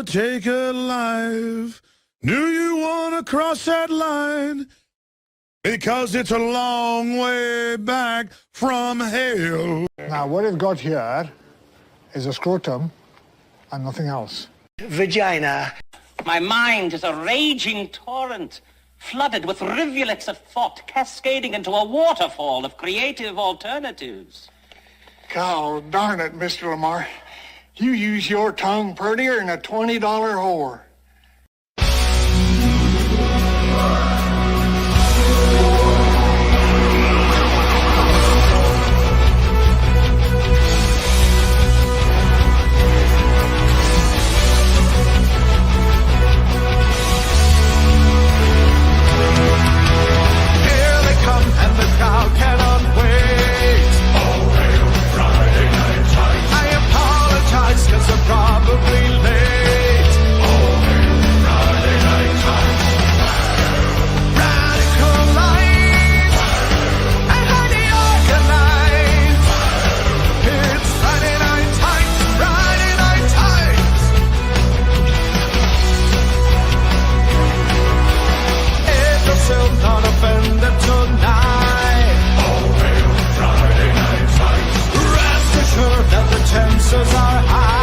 wanna take a life? Do you wanna cross that line? Because it's a long way back from hell. Now, what you've got here is a scrotum and nothing else. Vagina. My mind is a raging torrent, flooded with rivulets of thought, cascading into a waterfall of creative alternatives. God darn it, Mr. Lamar. You use your tongue prettier than a $20 whore. Probably late. Oh, Friday night time. Radical life and highly organized. It's Friday night times, Friday night times. If you're still not offended tonight. Oh, Friday night times. Rest assured that the chances are high.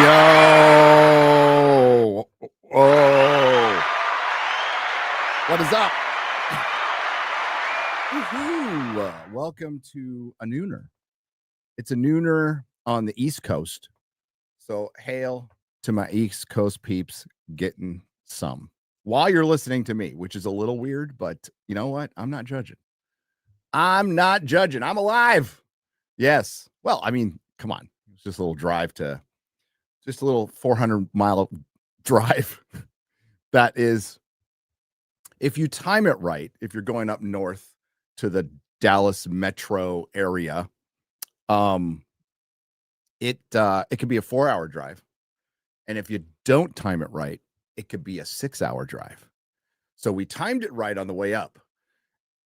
Yo! Oh! What is up? Woohoo! Welcome to a nooner. It's a nooner on the East Coast. So hail to my East Coast peeps getting some while you're listening to me, which is a little weird, but you know what? I'm not judging. I'm not judging. I'm alive. Yes. Well, I mean, come on. It's just a little drive to just a little 400-mile drive. That is, if you time it right, if you're going up north to the Dallas metro area, it could be a 4-hour drive. And if you don't time it right, it could be a 6-hour drive. So we timed it right on the way up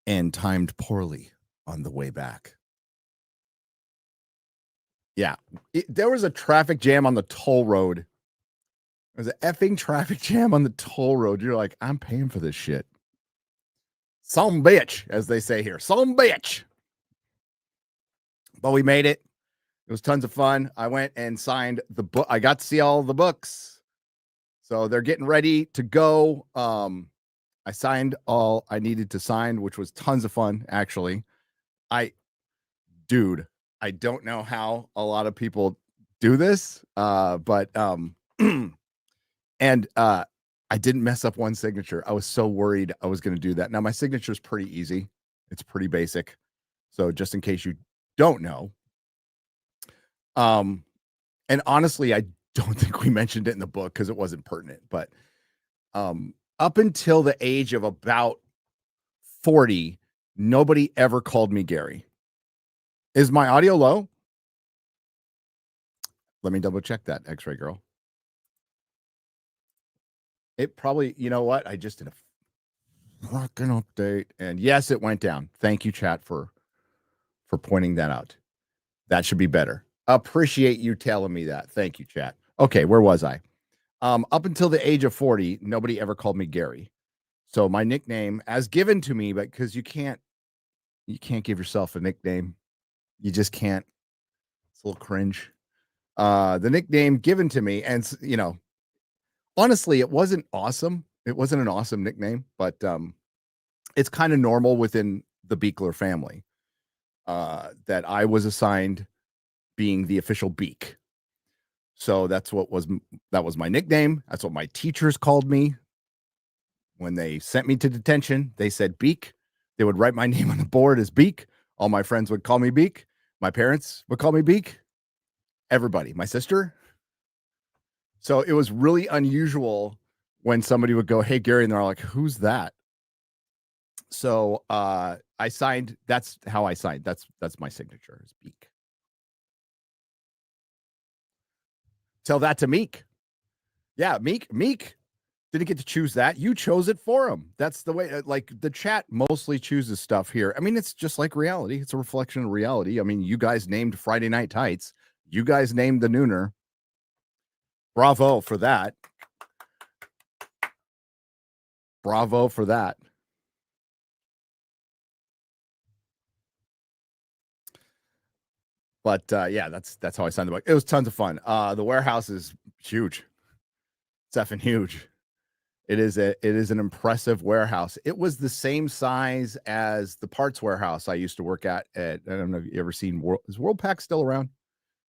and timed poorly on the way back. Yeah, there was a traffic jam on the toll road. There was an effing traffic jam on the toll road. You're like, I'm paying for this shit. Some bitch, as they say here. Some bitch. But we made it. It was tons of fun. I went and signed the book. I got to see all the books. So they're getting ready to go. I signed all I needed to sign, which was tons of fun, actually. Dude. I don't know how a lot of people do this, but I didn't mess up one signature. I was so worried I was going to do that. Now, my signature is pretty easy. It's pretty basic. So just in case you don't know. And honestly, I don't think we mentioned it in the book because it wasn't pertinent. But up until the age of about 40, nobody ever called me Gary. Is my audio low? Let me double check that, X-Ray Girl. It probably, you know what? I just did a fucking update. And yes, it went down. Thank you, chat, for pointing that out. That should be better. Appreciate you telling me that. Thank you, chat. Okay, where was I? Up until the age of 40, nobody ever called me Gary. So my nickname, as given to me, but because you can't give yourself a nickname. You just can't. It's a little cringe. The nickname given to me, and honestly, it wasn't awesome. It wasn't an awesome nickname, but it's kind of normal within the Beekler family that I was assigned being the official Beak. So that was my nickname. That's what my teachers called me. When they sent me to detention, they said Beak. They would write my name on the board as Beak. All my friends would call me Beak. My parents would call me Beak. Everybody, my sister. So it was really unusual when somebody would go, "Hey, Gary," and they're like, "Who's that?" So I signed. That's how I signed. That's my signature is Beak. Tell that to Meek. Yeah, Meek didn't get to choose that. You chose it for him. That's the way, like, the chat mostly chooses stuff here. I mean, it's just like reality. It's a reflection of reality. I mean, you guys named Friday Night Tights. You guys named the Nooner. Bravo for that. Bravo for that. But yeah, that's how I signed the book. It was tons of fun. The warehouse is huge. It's effing huge. It is an impressive warehouse. It was the same size as the parts warehouse I used to work at. I don't know if you ever seen is Worldpac still around?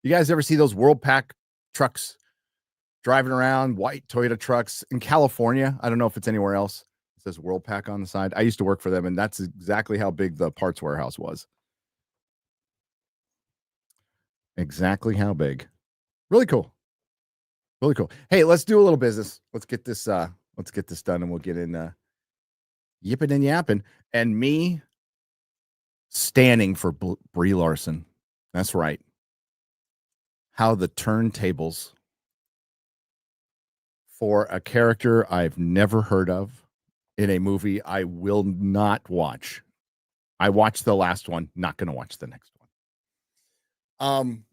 You guys ever see those Worldpac trucks driving around, white Toyota trucks in California? I don't know if it's anywhere else. It says Worldpac on the side. I used to work for them, and that's exactly how big the parts warehouse was. Exactly how big. Really cool. Really cool. Hey, let's do a little business. Let's get this done, and we'll get in yipping and yapping. And me standing for Brie Larson. That's right. How the turntables for a character I've never heard of in a movie I will not watch. I watched the last one, not going to watch the next one.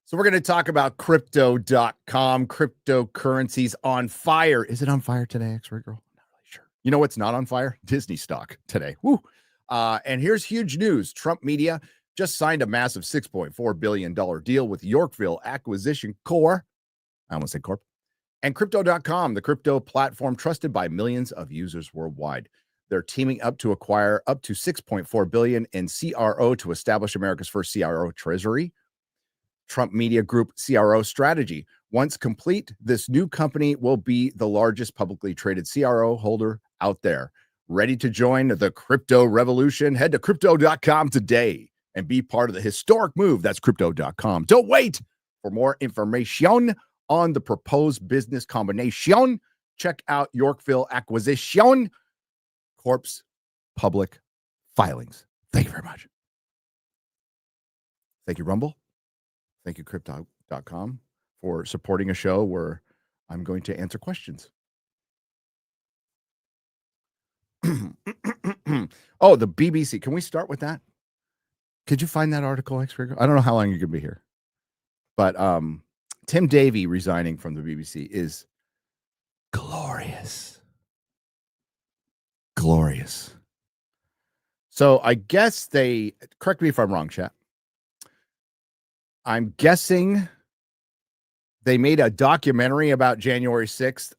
So we're going to talk about crypto.com. Cryptocurrencies on fire. Is it on fire today, X-Ray Girl? I'm not really sure. You know what's not on fire? Disney stock today. Woo. And here's huge news. Trump Media just signed a massive $6.4 billion deal with Yorkville Acquisition Corp. I almost said Corp. And crypto.com, the crypto platform trusted by millions of users worldwide. They're teaming up to acquire up to $6.4 billion in CRO to establish America's first CRO treasury. Trump Media Group CRO strategy. Once complete, this new company will be the largest publicly traded CRO holder out there. Ready to join the crypto revolution? Head to crypto.com today and be part of the historic move. That's crypto.com. Don't wait for more information on the proposed business combination. Check out Yorkville Acquisition Corp's public filings. Thank you very much. Thank you, Rumble. Thank you, crypto.com, for supporting a show where I'm going to answer questions. Oh, the BBC. Can we start with that? Could you find that article, X-Ray? I don't know how long you're going to be here. But Tim Davie resigning from the BBC is glorious. Glorious. So I guess correct me if I'm wrong, chat. I'm guessing they made a documentary about January 6th.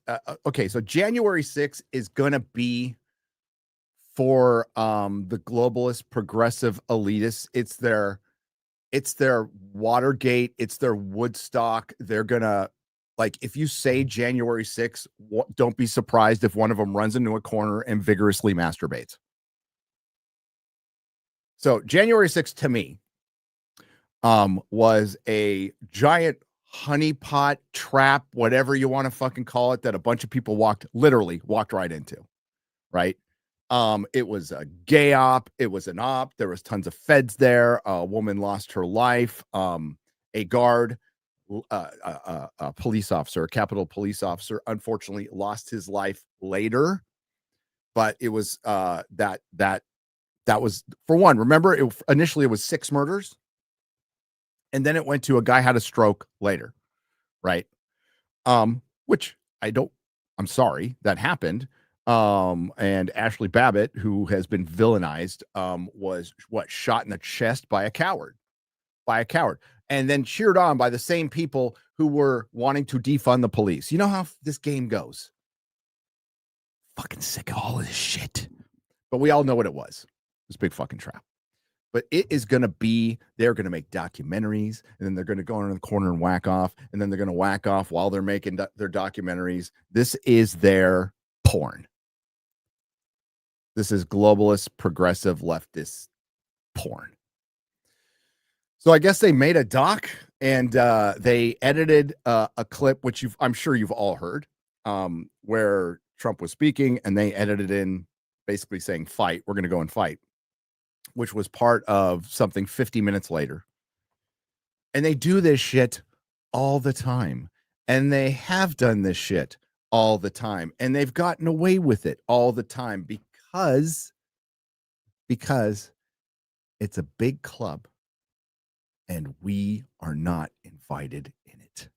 Okay, so January 6th is going to be for the globalist progressive elitists. It's their Watergate. It's their Woodstock. They're going to, like, if you say January 6th, don't be surprised if one of them runs into a corner and vigorously masturbates. So January 6th to me was a giant honeypot trap, whatever you want to fucking call it, that a bunch of people walked right into, right? It was a gay op. It was an op. There was tons of feds there. A woman lost her life. A guard, a police officer, a Capitol police officer, unfortunately lost his life later. But it was that was, for one, remember, initially it was 6 murders. And then it went to a guy had a stroke later, right? Which I'm sorry that happened. And Ashley Babbitt, who has been villainized, was shot in the chest by a coward, and then cheered on by the same people who were wanting to defund the police. You know how this game goes. Fucking sick of all of this shit. But we all know what it was. It was a big fucking trap. But it is going to be, they're going to make documentaries, and then they're going to go in the corner and whack off, and then they're going to whack off while they're making their documentaries. This is their porn. This is globalist, progressive, leftist porn. So I guess they made a doc, and they edited a clip, which I'm sure you've all heard, where Trump was speaking, and they edited in basically saying, fight, we're going to go and fight, which was part of something 50 minutes later. And they do this shit all the time. And they have done this shit all the time. And they've gotten away with it all the time because it's a big club and we are not invited in it.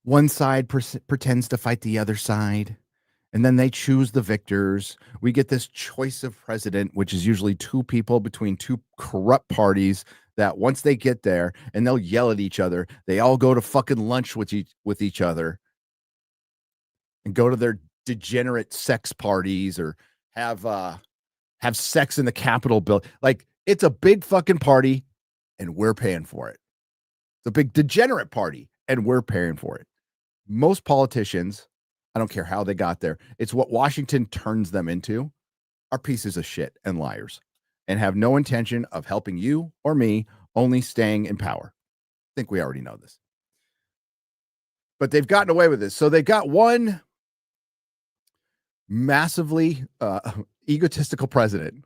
One side pretends to fight the other side, and then they choose the victors. We get this choice of president, which is usually two people between two corrupt parties that once they get there and they'll yell at each other, they all go to fucking lunch with each other and go to their degenerate sex parties or have sex in the Capitol building. Like, it's a big fucking party and we're paying for it. It's a big degenerate party and we're paying for it. Most politicians, I don't care how they got there, it's what Washington turns them into, are pieces of shit and liars and have no intention of helping you or me, only staying in power. I think we already know this. But they've gotten away with this. So they've got one massively egotistical president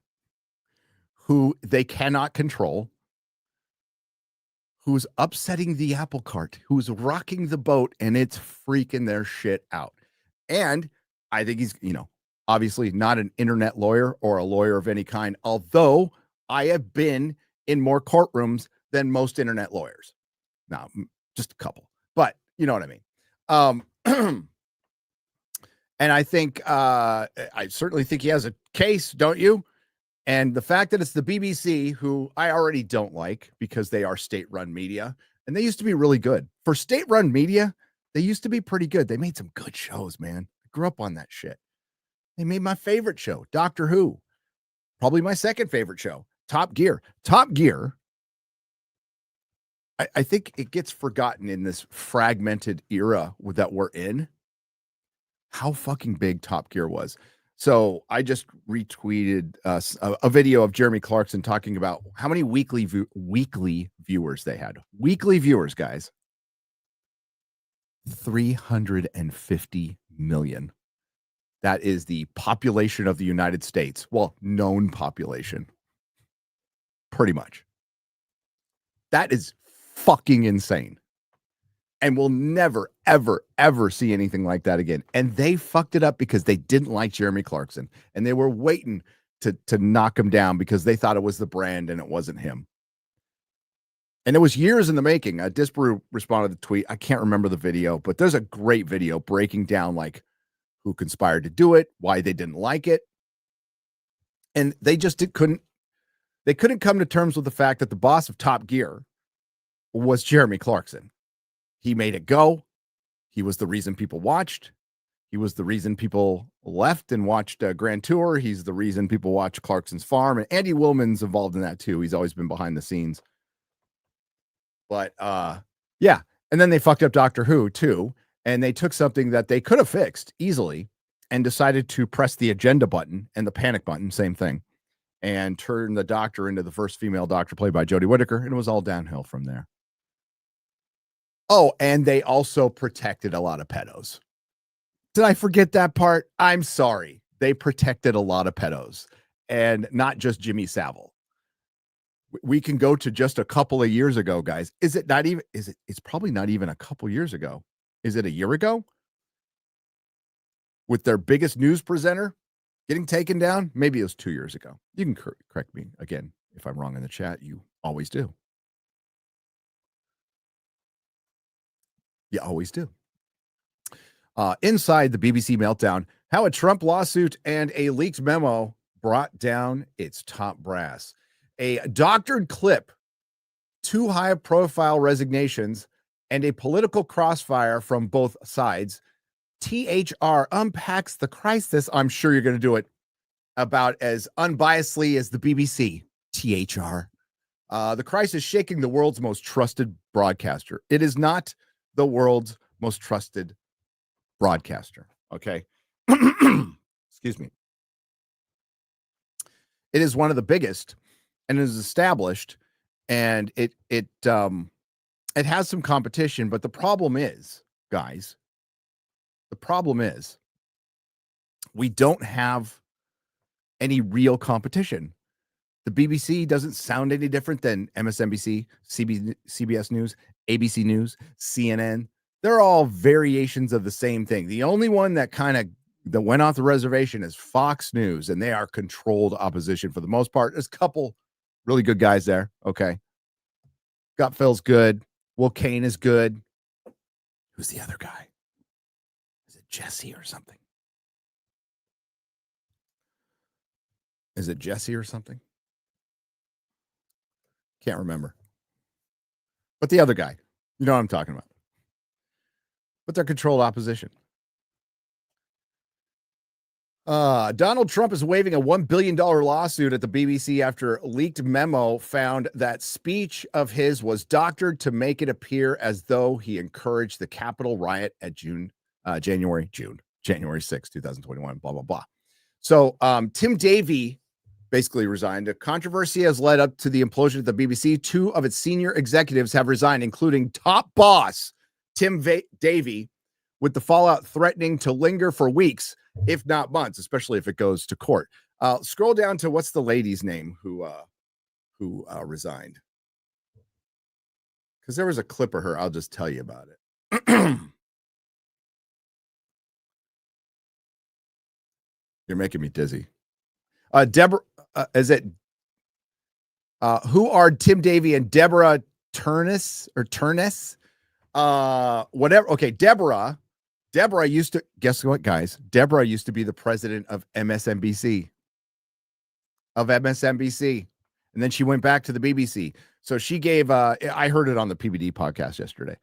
who they cannot control, who's upsetting the apple cart, who's rocking the boat, and it's freaking their shit out. And I think he's, obviously not an internet lawyer or a lawyer of any kind, although I have been in more courtrooms than most internet lawyers. Now, just a couple, but you know what I mean? And I think, I certainly think he has a case, don't you? And the fact that it's the BBC, who I already don't like because they are state-run media, and they used to be really good. For state-run media, they used to be pretty good. They made some good shows, man. I grew up on that shit. They made my favorite show, Doctor Who. Probably my second favorite show, Top Gear. Top Gear, I think it gets forgotten in this fragmented era that we're in, how fucking big Top Gear was. So I just retweeted a video of Jeremy Clarkson talking about how many weekly viewers they had. Weekly viewers, guys. 350 million. That is the population of the United States. Well, known population. Pretty much. That is fucking insane. And we'll never, ever, ever see anything like that again. And they fucked it up because they didn't like Jeremy Clarkson. And they were waiting to knock him down because they thought it was the brand and it wasn't him. And it was years in the making. Disparu responded to the tweet. I can't remember the video, but there's a great video breaking down like who conspired to do it, why they didn't like it. And they just couldn't come to terms with the fact that the boss of Top Gear was Jeremy Clarkson. He made it go. He was the reason people watched. He was the reason people left and watched Grand Tour. He's the reason people watch Clarkson's Farm. And Andy Willman's involved in that too. He's always been behind the scenes. But yeah. And then they fucked up Doctor Who too. And they took something that they could have fixed easily and decided to press the agenda button and the panic button, same thing, and turn the Doctor into the first female Doctor played by Jodie Whittaker. And it was all downhill from there. Oh, and they also protected a lot of pedos. Did I forget that part? I'm sorry. They protected a lot of pedos, and not just Jimmy Savile. We can go to just a couple of years ago, guys. It's probably not even a couple years ago. Is it a year ago? With their biggest news presenter getting taken down? Maybe it was 2 years ago. You can correct me again if I'm wrong in the chat. You always do. You always do. Inside the BBC meltdown, how a Trump lawsuit and a leaked memo brought down its top brass. A doctored clip, 2 high-profile resignations, and a political crossfire from both sides. THR unpacks the crisis. I'm sure you're going to do it about as unbiasedly as the BBC. THR. The crisis shaking the world's most trusted broadcaster. It is not the world's most trusted broadcaster. Okay. Excuse me. It is one of the biggest and is established, and it has some competition, but the problem is, guys, we don't have any real competition. The BBC doesn't sound any different than MSNBC, CBS News, ABC News, CNN. They're all variations of the same thing. The only one that went off the reservation is Fox News, and they are controlled opposition for the most part. There's a couple really good guys there. Okay. Gutfeld's good. Will Kane is good. Who's the other guy? Is it Jesse or something? Is it Jesse or something? Can't remember. But the other guy, you know what I'm talking about. But they're controlled opposition. Donald Trump is waiving a $1 billion lawsuit at the BBC after a leaked memo found that speech of his was doctored to make it appear as though he encouraged the Capitol riot at January 6, 2021, blah, blah, blah. So Tim Davie basically resigned. A controversy has led up to the implosion of the BBC. 2 of its senior executives have resigned, including top boss Tim Davie, with the fallout threatening to linger for weeks, if not months, especially if it goes to court. Scroll down to what's the lady's name who resigned? Because there was a clip of her. I'll just tell you about it. You're making me dizzy. Deborah, is it? Who are Tim Davie and Deborah Turness or Turness? Whatever. Okay, Deborah used to, guess what, guys? Deborah used to be the president of MSNBC. And then she went back to the BBC. So she gave, I heard it on the PBD podcast yesterday.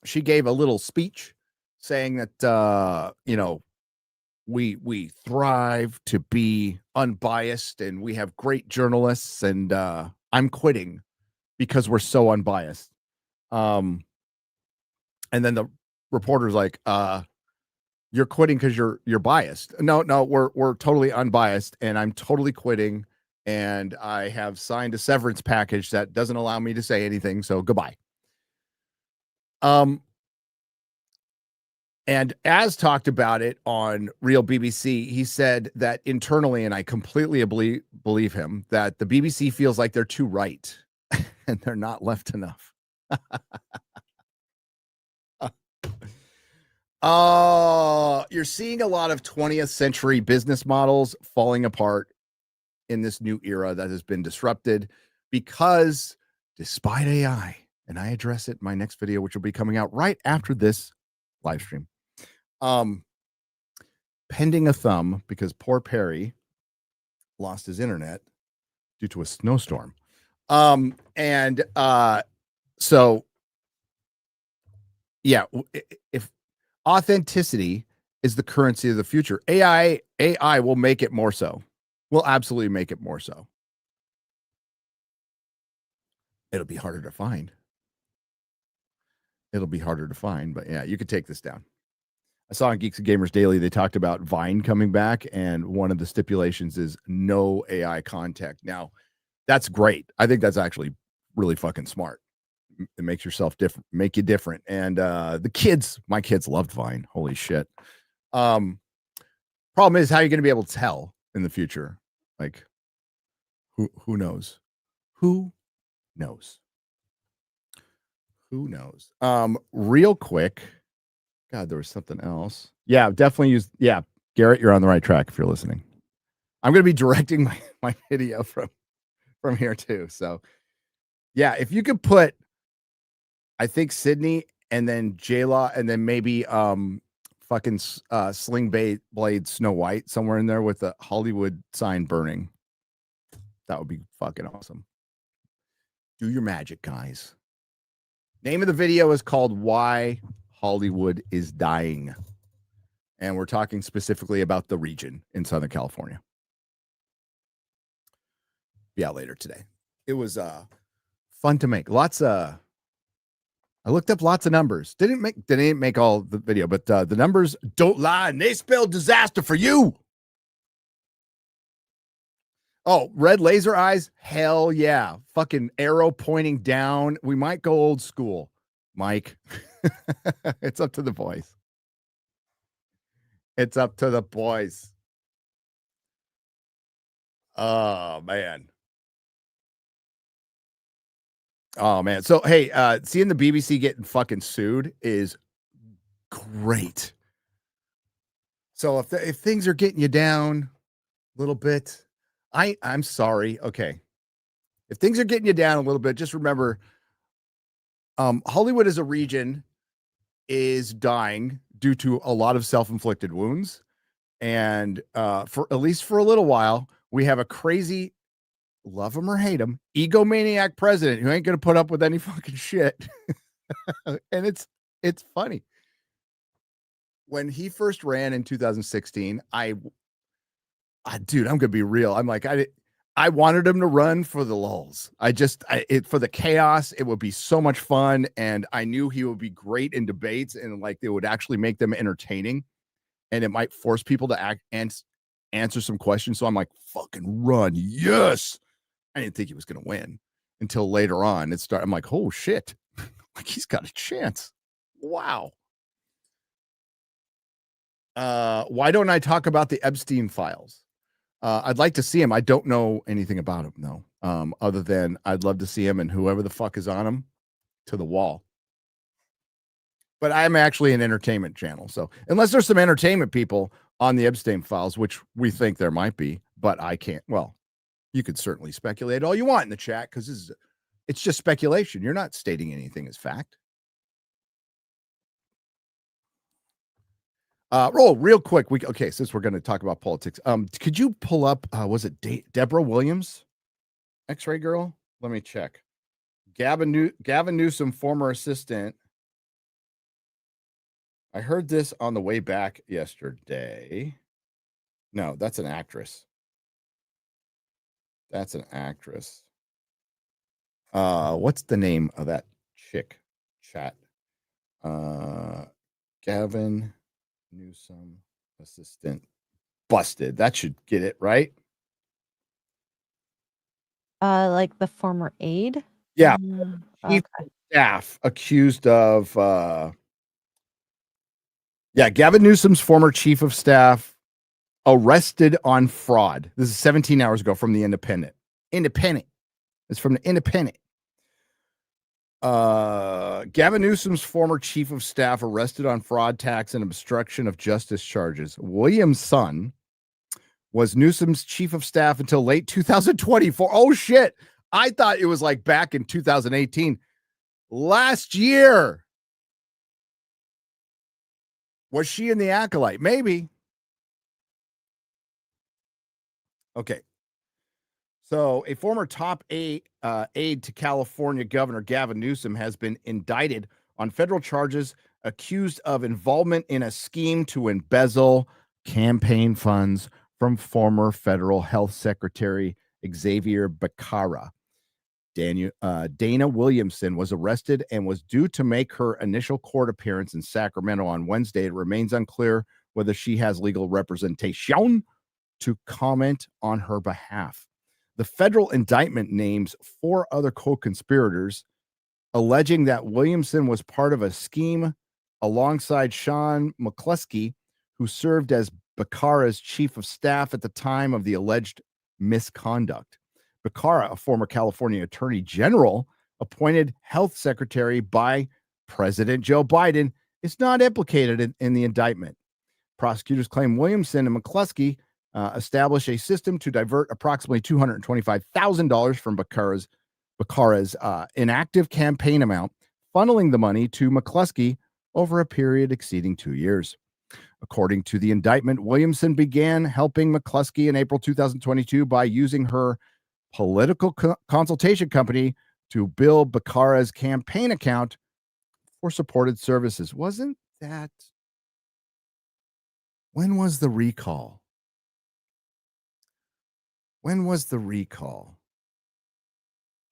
She gave a little speech saying that, we thrive to be unbiased and we have great journalists, and I'm quitting because we're so unbiased. And then the reporter's like, you're quitting because you're biased. No, we're totally unbiased, and I'm totally quitting, and I have signed a severance package that doesn't allow me to say anything, so goodbye. And as talked about it on Real BBC, he said that internally, and I completely believe him, that the BBC feels like they're too right and they're not left enough. You're seeing a lot of 20th century business models falling apart in this new era that has been disrupted because, despite AI, and I address it in my next video, which will be coming out right after this live stream, pending a thumb, because poor Perry lost his internet due to a snowstorm. So yeah, if authenticity is the currency of the future, AI will make it more so. Will absolutely make it more so. It'll be harder to find. But yeah, you could take this down. I saw on Geeks and Gamers Daily, they talked about Vine coming back, and one of the stipulations is no AI contact. Now, that's great. I think that's actually really fucking smart. It makes yourself different, make you different. And my kids loved Vine. Holy shit. Problem is, how are you going to be able to tell in the future? Like, who knows? Who knows? Real quick. God, there was something else. Yeah, definitely Garrett, you're on the right track if you're listening. I'm going to be directing my video from here too. So yeah, if you could put, I think Sydney and then J-Law, and then maybe fucking Sling Blade Snow White somewhere in there with a Hollywood sign burning. That would be fucking awesome. Do your magic, guys. Name of the video is called Why Hollywood is Dying. And we're talking specifically about the region in Southern California. Be out later today. It was fun to make. I looked up lots of numbers. Didn't make all the video, but the numbers don't lie, and they spell disaster for you. Oh, red laser eyes? Hell yeah. Fucking arrow pointing down. We might go old school, Mike. It's up to the boys. It's up to the boys. Oh, man. Oh, man. So, hey, seeing the BBC getting fucking sued is great. So if things are getting you down a little bit, I'm sorry. Okay. If things are getting you down a little bit, just remember, Hollywood as a region is dying due to a lot of self-inflicted wounds. And for at least for a little while, we have a crazy, love him or hate him, egomaniac president who ain't going to put up with any fucking shit. And it's funny. When he first ran in 2016, dude, I'm gonna be real. I'm like, I wanted him to run for the lulls. For the chaos, it would be so much fun, and I knew he would be great in debates, and like they would actually make them entertaining, and it might force people to act and answer some questions. So I'm like, fucking run, yes. I didn't think he was gonna win until later on. I'm like, oh shit, like he's got a chance. Wow. Why don't I talk about the Epstein files? I'd like to see him. I don't know anything about him, though. Other than I'd love to see him and whoever the fuck is on him to the wall. But I'm actually an entertainment channel. So unless there's some entertainment people on the Epstein files, which we think there might be, but I can't. Well, you could certainly speculate all you want in the chat because it's just speculation. You're not stating anything as fact. Real quick. Since we're going to talk about politics, could you pull up, was it Deborah Williams, X-ray girl? Let me check. Gavin Newsom, former assistant. I heard this on the way back yesterday. No, that's an actress. What's the name of that chick? Chat. Gavin Newsom assistant busted. That should get it right. Like the former aide. Yeah. Okay. Staff accused of Gavin Newsom's former chief of staff arrested on fraud. This is 17 hours ago from the Independent. It's from the Independent. Gavin Newsom's former chief of staff arrested on fraud, tax, and obstruction of justice charges. William's son was Newsom's chief of staff until late 2024. Oh shit. I thought it was like back in 2018. Last year. Was she in the Acolyte? Maybe. Okay. So a former top aide to California Governor Gavin Newsom has been indicted on federal charges accused of involvement in a scheme to embezzle campaign funds from former federal health secretary Xavier Becerra. Dana Williamson was arrested and was due to make her initial court appearance in Sacramento on Wednesday. It remains unclear whether she has legal representation to comment on her behalf. The federal indictment names 4 other co-conspirators, alleging that Williamson was part of a scheme alongside Sean McCluskey, who served as Becerra's chief of staff at the time of the alleged misconduct. Becerra, a former California attorney general, appointed health secretary by President Joe Biden, is not implicated in the indictment. Prosecutors claim Williamson and McCluskey established a system to divert approximately $225,000 from Becerra's inactive campaign amount, funneling the money to McCluskey over a period exceeding 2 years. According to the indictment, Williamson began helping McCluskey in April 2022 by using her political consultation company to bill Beccara's campaign account for supported services. Wasn't that? When was the recall? When was the recall?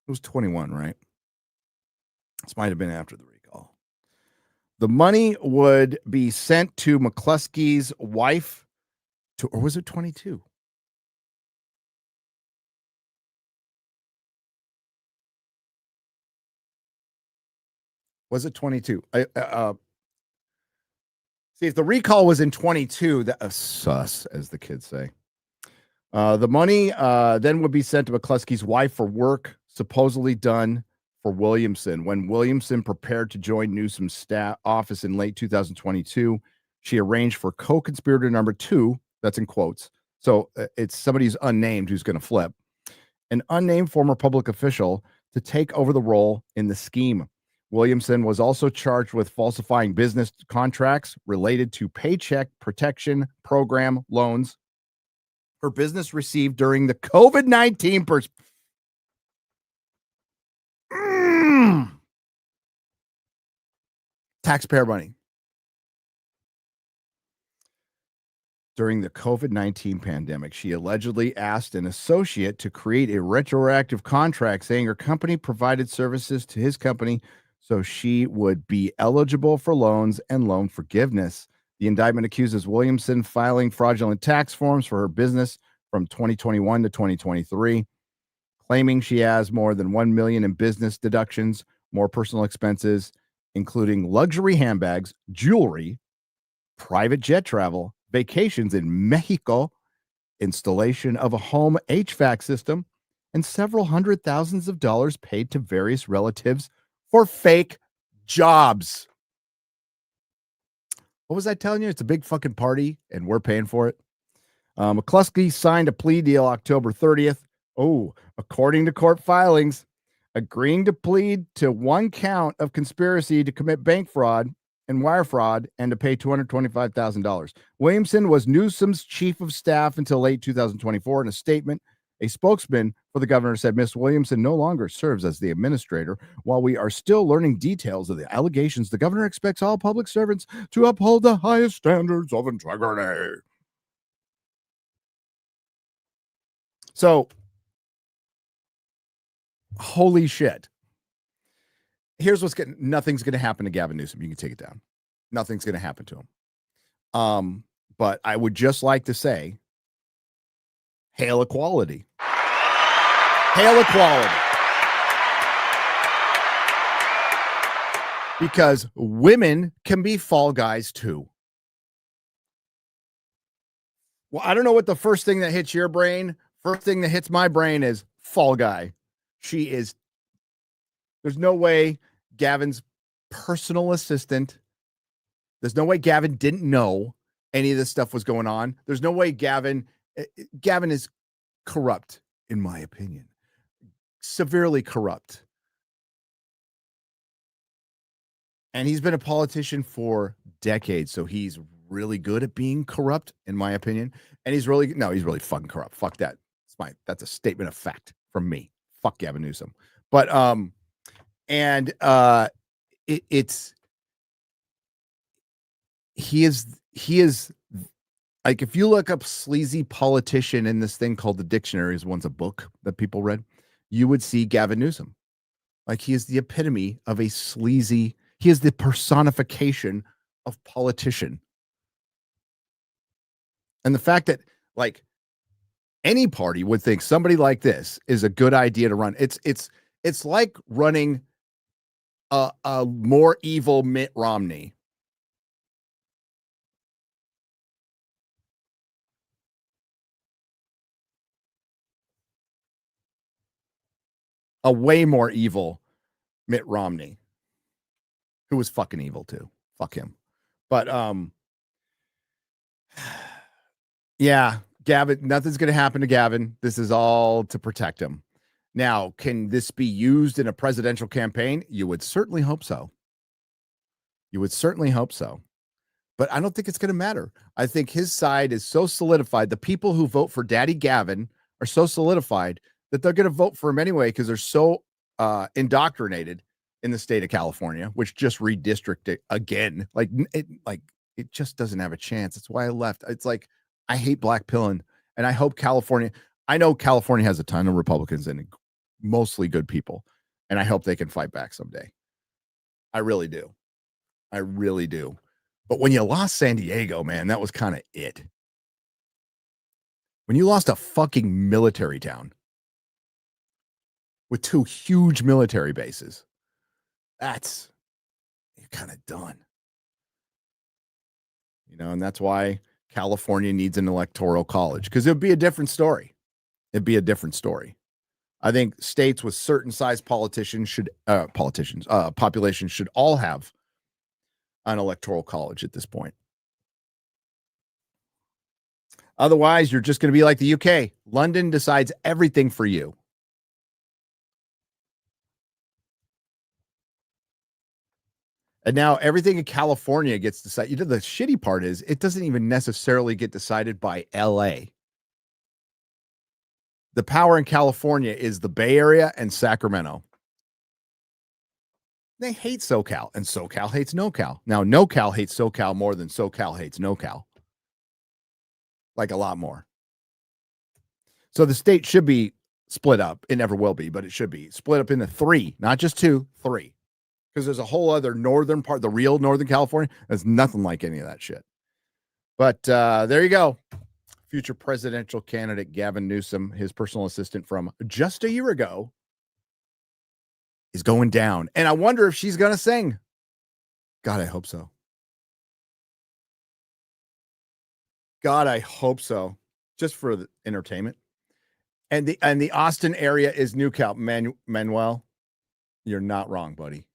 It was 21, right? This might have been after the recall. The money would be sent to McCluskey's wife, or was it 22? Was it 22? See, if the recall was in 22, that sus, as the kids say. The money then would be sent to McCluskey's wife for work supposedly done for Williamson. When Williamson prepared to join Newsom's staff office in late 2022, she arranged for co-conspirator number 2, that's in quotes, so it's somebody who's unnamed who's going to flip, an unnamed former public official, to take over the role in the scheme. Williamson was also charged with falsifying business contracts related to Paycheck Protection Program loans her business received during the COVID-19 taxpayer money. During the COVID-19 pandemic, she allegedly asked an associate to create a retroactive contract saying her company provided services to his company so she would be eligible for loans and loan forgiveness. The indictment accuses Williamson filing fraudulent tax forms for her business from 2021 to 2023, claiming she has more than $1 million in business deductions, more personal expenses, including luxury handbags, jewelry, private jet travel, vacations in Mexico, installation of a home HVAC system, and several hundred thousands of dollars paid to various relatives for fake jobs. What was I telling you? It's a big fucking party, and we're paying for it. McCluskey signed a plea deal October 30th. Oh, according to court filings, agreeing to plead to one count of conspiracy to commit bank fraud and wire fraud and to pay $225,000. Williamson was Newsom's chief of staff until late 2024. In a statement, a spokesman for the governor said Ms. Williamson no longer serves as the administrator. While we are still learning details of the allegations, the governor expects all public servants to uphold the highest standards of integrity. So, holy shit. Here's what's nothing's going to happen to Gavin Newsom. You can take it down. Nothing's going to happen to him. But I would just like to say, hail equality. Hail equality. Because women can be fall guys too. Well, I don't know what the first thing that hits your brain. First thing that hits my brain is fall guy. She is. There's no way Gavin's personal assistant. There's no way Gavin didn't know any of this stuff was going on. There's no way Gavin is corrupt, in my opinion. Severely corrupt. And he's been a politician for decades, so he's really good at being corrupt, in my opinion. And he's really fucking corrupt. Fuck that. That's a statement of fact from me. Fuck Gavin Newsom. But he is like, if you look up sleazy politician in this thing called the dictionary, is once a book that people read, you would see Gavin Newsom. Like, he is the epitome of a sleazy, he is the personification of politician. And the fact that, like, any party would think somebody like this is a good idea to run. It's like running a more evil Mitt Romney. A way more evil Mitt Romney, who was fucking evil too. Fuck him. But yeah, Gavin, nothing's going to happen to Gavin. This is all to protect him. Now, can this be used in a presidential campaign? You would certainly hope so. You would certainly hope so. But I don't think it's going to matter. I think his side is so solidified. The people who vote for Daddy Gavin are so solidified that they're going to vote for him anyway because they're so indoctrinated in the state of California, which just redistricted again. Like it just doesn't have a chance. That's why I left. It's like I hate black pilling, and I hope California. I know California has a ton of Republicans and mostly good people, and I hope they can fight back someday. I really do. I really do. But when you lost San Diego, man, that was kind of it. When you lost a fucking military town with 2 huge military bases, you're kind of done. You know, and that's why California needs an electoral college, because it would be a different story. It'd be a different story. I think states with certain size populations should all have an electoral college at this point. Otherwise, you're just going to be like the UK. London decides everything for you. And now everything in California gets decided. You know, the shitty part is it doesn't even necessarily get decided by LA. The power in California is the Bay Area and Sacramento. They hate SoCal, and SoCal hates NoCal. Now, NoCal hates SoCal more than SoCal hates NoCal. Like a lot more. So the state should be split up. It never will be, but it should be split up into 3, not just 2, 3. Because there's a whole other northern part, the real Northern California. There's nothing like any of that shit. But there you go. Future presidential candidate Gavin Newsom, his personal assistant from just a year ago, is going down. And I wonder if she's going to sing. God, I hope so. God, I hope so. Just for the entertainment. And the Austin area is NewCal. Manuel, you're not wrong, buddy.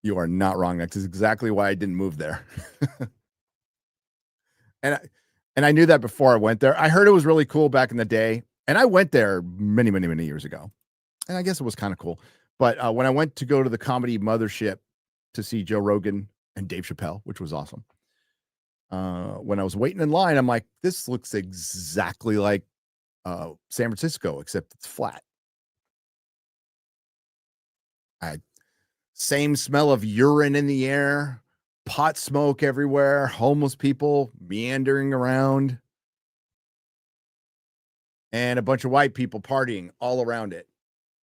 You are not wrong. That's exactly why I didn't move there. And I knew that before I went there. I heard it was really cool back in the day. And I went there many, many, many years ago. And I guess it was kind of cool. But when I went to go to the comedy mothership to see Joe Rogan and Dave Chappelle, which was awesome. When I was waiting in line, I'm like, this looks exactly like San Francisco, except it's flat. Same smell of urine in the air, pot smoke everywhere, homeless people meandering around, and a bunch of white people partying all around it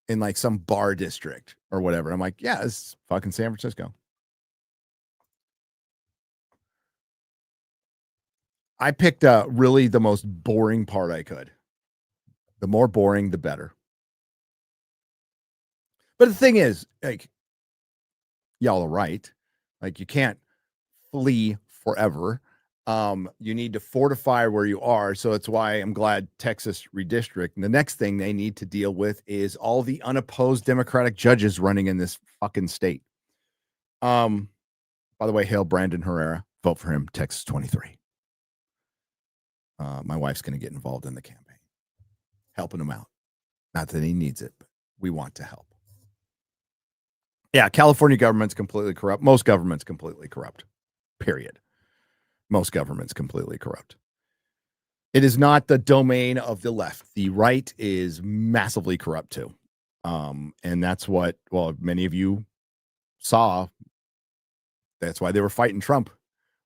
in like some bar district or whatever. I'm like, yeah, it's fucking San Francisco. I picked really the most boring part I could. The more boring, the better. But the thing is, like, y'all are right. Like, you can't flee forever. You need to fortify where you are. So that's why I'm glad Texas redistrict. And the next thing they need to deal with is all the unopposed Democratic judges running in this fucking state. By the way, hail Brandon Herrera. Vote for him, Texas 23. My wife's going to get involved in the campaign, helping him out. Not that he needs it, but we want to help. Yeah, California government's completely corrupt. Most government's completely corrupt. Period. Most government's completely corrupt. It is not the domain of the left. The right is massively corrupt too. And that's what, well, many of you saw. That's why they were fighting Trump.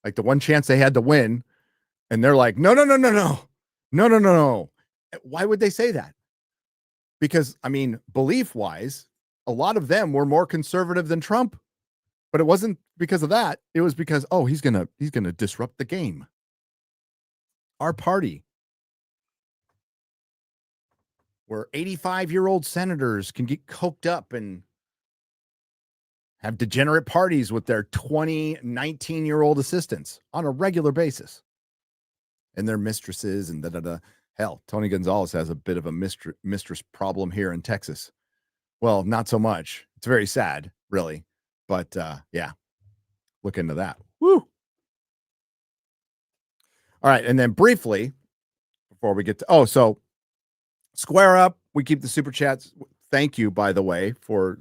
Like the one chance they had to win. And they're like, no. Why would they say that? Because, I mean, belief-wise, a lot of them were more conservative than Trump. But it wasn't because of that. It was because, oh, he's gonna disrupt the game. Our party, where 85-year-old senators can get coked up and have degenerate parties with their 19-year-old assistants on a regular basis. And their mistresses and da-da-da. Hell, Tony Gonzalez has a bit of a mistress problem here in Texas. Well, not so much. It's very sad, really. But yeah, look into that. Woo. All right. And then briefly, before we get to, so square up, we keep the super chats. Thank you, by the way, for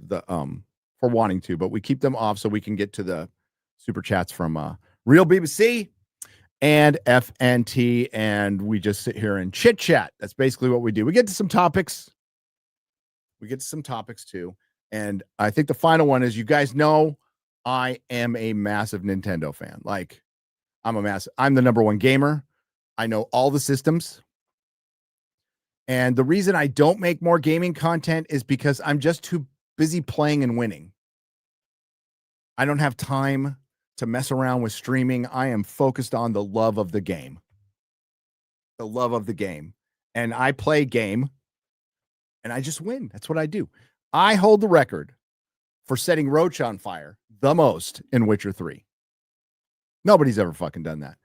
wanting to, but we keep them off so we can get to the super chats from Real BBC and FNT, and we just sit here and chit chat. That's basically what we do. We get to some topics. Too, and I think the final one is, you guys know I am a massive Nintendo fan. Like, I'm the number one gamer. I know all the systems. And the reason I don't make more gaming content is because I'm just too busy playing and winning. I don't have time to mess around with streaming. I am focused on the love of the game. The love of the game. And I play game and I just win. That's what I do. I hold the record for setting Roach on fire the most in Witcher 3. Nobody's ever fucking done that.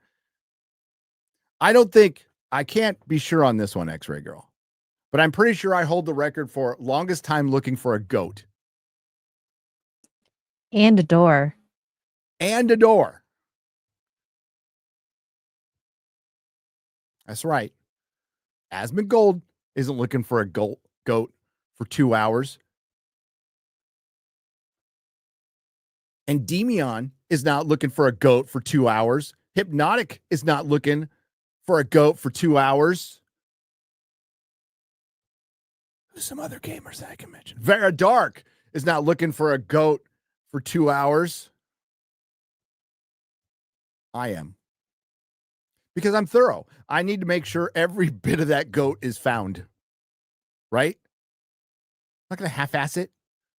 I can't be sure on this one, X-Ray Girl, but I'm pretty sure I hold the record for longest time looking for a goat. And a door. And a door. That's right. Asmongold isn't looking for a goat for 2 hours. And Demion is not looking for a goat for 2 hours. Hypnotic is not looking for a goat for 2 hours. Who's some other gamers that I can mention? Vera Dark is not looking for a goat for 2 hours. I am. Because I'm thorough. I need to make sure every bit of that goat is found. Right? I'm not going to half-ass it.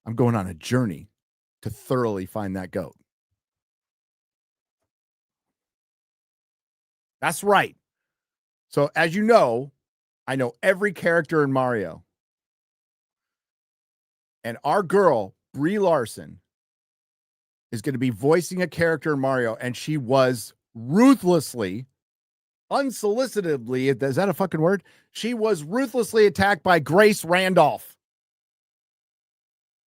I'm going on a journey to thoroughly find that goat. That's right. So, as you know, I know every character in Mario. And our girl, Brie Larson, is going to be voicing a character in Mario, and she was ruthlessly, unsolicitedly, is that a fucking word? She was ruthlessly attacked by Grace Randolph.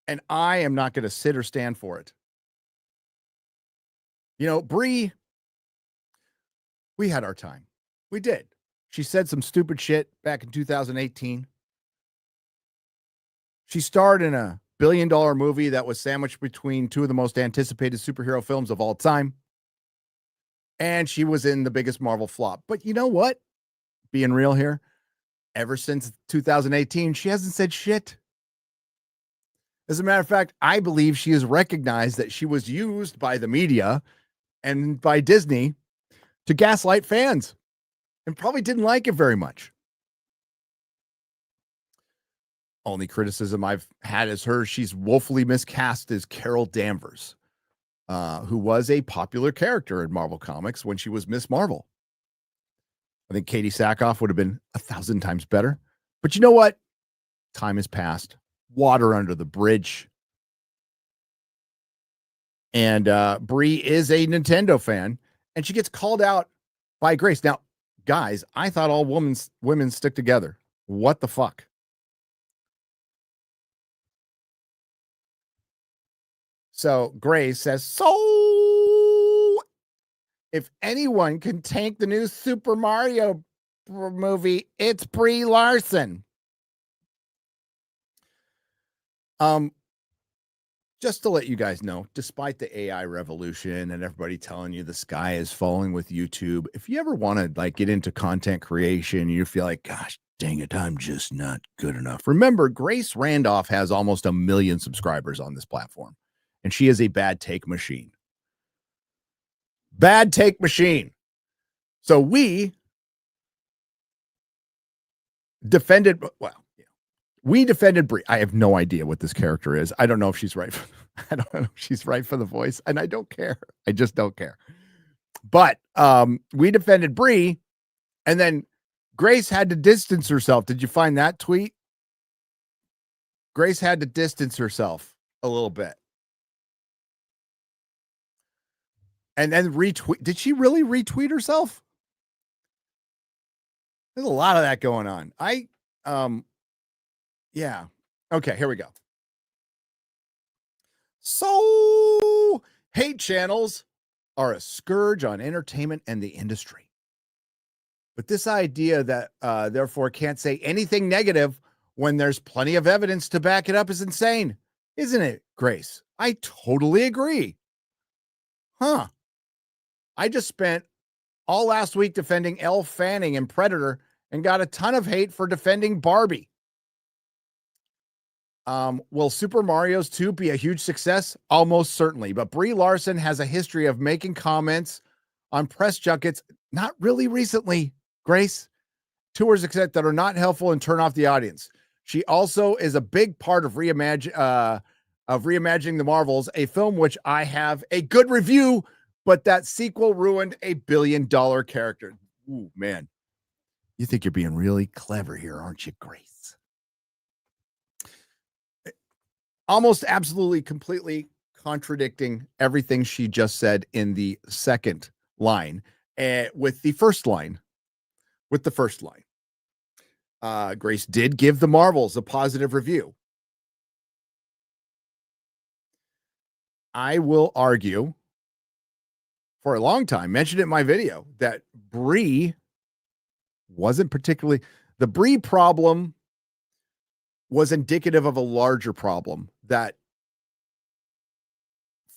And I am not going to sit or stand for it. You know, Brie, we had our time. We did. She said some stupid shit back in 2018. She starred in a $1 billion movie that was sandwiched between two of the most anticipated superhero films of all time. And she was in the biggest Marvel flop. But you know what? Being real here, ever since 2018, she hasn't said shit. As a matter of fact, I believe she has recognized that she was used by the media and by Disney to gaslight fans and probably didn't like it very much. Only criticism I've had is she's woefully miscast as Carol Danvers, who was a popular character in Marvel Comics when she was Miss Marvel. I think Katie Sackhoff would have been 1,000 times better. But you know what? Time has passed. Water under the bridge. And Brie is a Nintendo fan, and she gets called out by Grace. Now, guys, I thought all women stick together. What the fuck? So Grace says, so if anyone can tank the new Super Mario movie, it's Brie Larson. Just to let you guys know, despite the AI revolution and everybody telling you the sky is falling with YouTube, if you ever want to get into content creation, you feel like, gosh, dang it, I'm just not good enough. Remember, Grace Randolph has almost 1 million subscribers on this platform, and she is a bad take machine. Bad take machine. So we defended, we defended Brie. I have no idea what this character is. I don't know if she's right. I don't know if she's right for the voice, and I don't care. I just don't care. But we defended Brie, and then Grace had to distance herself. Did you find that tweet? Grace had to distance herself a little bit. And then retweet. Did she really retweet herself? There's a lot of that going on. Yeah. Okay, here we go. So, hate channels are a scourge on entertainment and the industry. But this idea that therefore can't say anything negative when there's plenty of evidence to back it up is insane. Isn't it, Grace? I totally agree. Huh. I just spent all last week defending Elle Fanning and Predator and got a ton of hate for defending Barbie. Will Super Mario's 2 be a huge success? Almost certainly. But Brie Larson has a history of making comments on press junkets, not really recently, Grace, tours except that are not helpful and turn off the audience. She also is a big part of reimagining the Marvels, a film which I have a good review, but that sequel ruined a $1 billion character. Ooh, man. You think you're being really clever here, aren't you, Grace? Almost absolutely, completely contradicting everything she just said in the second line with the first line. Grace did give the Marvels a positive review. I will argue for a long time, mentioned it in my video, that Brie wasn't particularly, the Brie problem was indicative of a larger problem that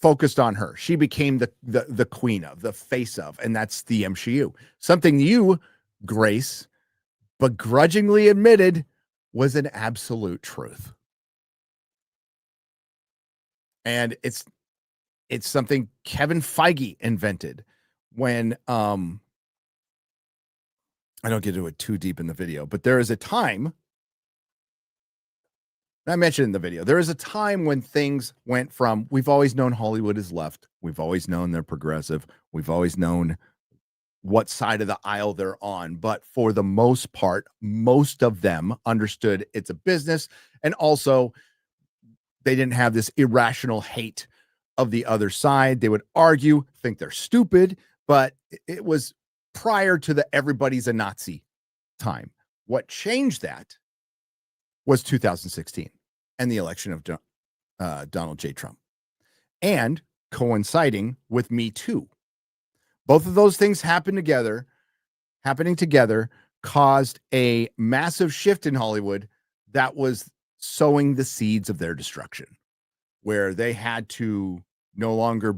focused on her. She became the queen of, the face of, and that's the MCU. Something you, Grace, begrudgingly admitted was an absolute truth. And it's something Kevin Feige invented when I don't get into it too deep in the video, but there is a time, I mentioned in the video, there is a time when things went from, we've always known Hollywood is left, we've always known they're progressive, we've always known what side of the aisle they're on, but for the most part, most of them understood it's a business, and also they didn't have this irrational hate of the other side. They would argue, think they're stupid, but it was prior to the everybody's a Nazi time. What changed that was 2016 and the election of Donald J. Trump, and coinciding with Me Too. Both of those things happening together caused a massive shift in Hollywood that was sowing the seeds of their destruction, where they had to no longer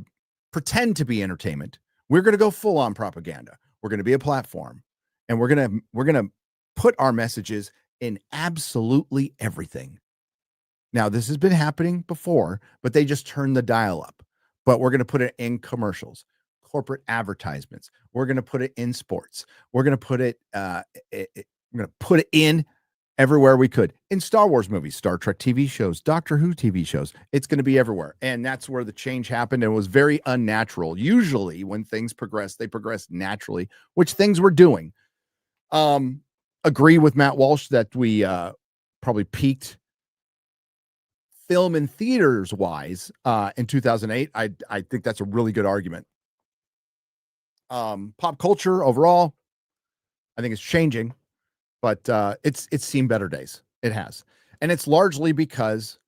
pretend to be entertainment. We're going to go full on propaganda. We're going to be a platform, and we're going to put our messages in absolutely everything. Now, this has been happening before, but they just turned the dial up. But we're going to put it in commercials, corporate advertisements. We're going to put it in sports. We're going to put it in everywhere we could. In Star Wars movies, Star Trek TV shows, Doctor Who TV shows. It's going to be everywhere. And that's where the change happened. And it was very unnatural. Usually when things progress, they progress naturally, which things we're doing. Agree with Matt Walsh that we probably peaked film and theaters wise in 2008. I think that's a really good argument. Pop culture overall, I think it's changing, but it's seen better days. It has. And it's largely because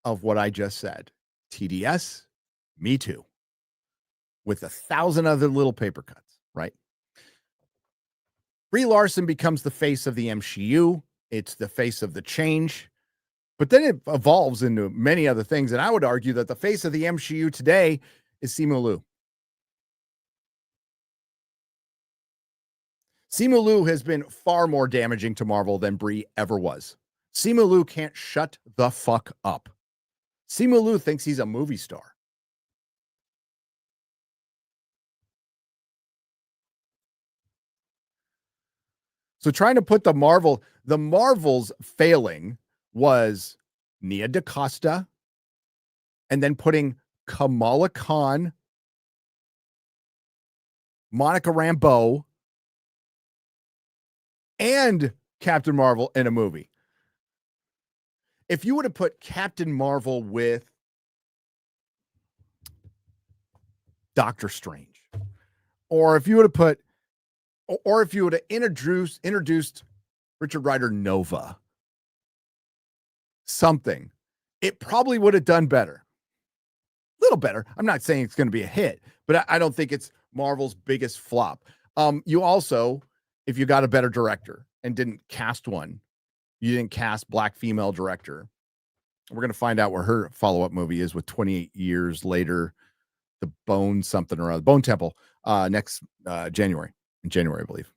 of what I just said. TDS, Me Too, with 1,000 other little paper cuts, right? Brie Larson becomes the face of the MCU. It's the face of the change. But then it evolves into many other things. And I would argue that the face of the MCU today is Simu Liu. Simu Liu has been far more damaging to Marvel than Brie ever was. Simu Liu can't shut the fuck up. Simu Liu thinks he's a movie star. So trying to put the Marvels failing was Nia DaCosta, and then putting Kamala Khan, Monica Rambeau, and Captain Marvel in a movie. If you would have put Captain Marvel with Doctor Strange, or if you would have introduced Richard Rider Nova, something, it probably would have done better. A little better. I'm not saying it's going to be a hit, but I don't think it's Marvel's biggest flop. You also, if you got a better director and didn't cast one, you didn't cast black female director. We're going to find out where her follow-up movie is with 28 years later, the Bone something or other, Bone Temple, next January, I believe.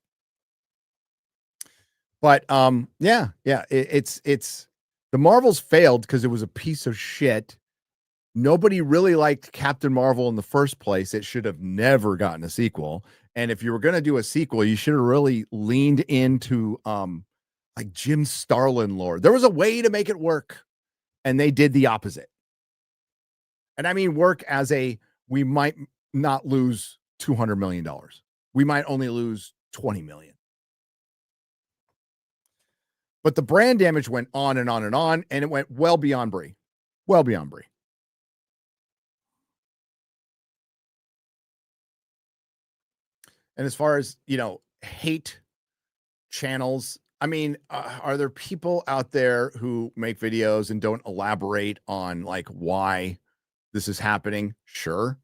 But it's the Marvels failed because it was a piece of shit. Nobody really liked Captain Marvel in the first place. It should have never gotten a sequel. And if you were going to do a sequel, you should have really leaned into like Jim Starlin lore. There was a way to make it work, and they did the opposite. And I mean work as we might not lose $200 million. We might only lose $20 million. But the brand damage went on and on and on, and it went well beyond Brie. Well beyond Brie. And as far as, hate channels, I mean, are there people out there who make videos and don't elaborate on like why this is happening? Sure.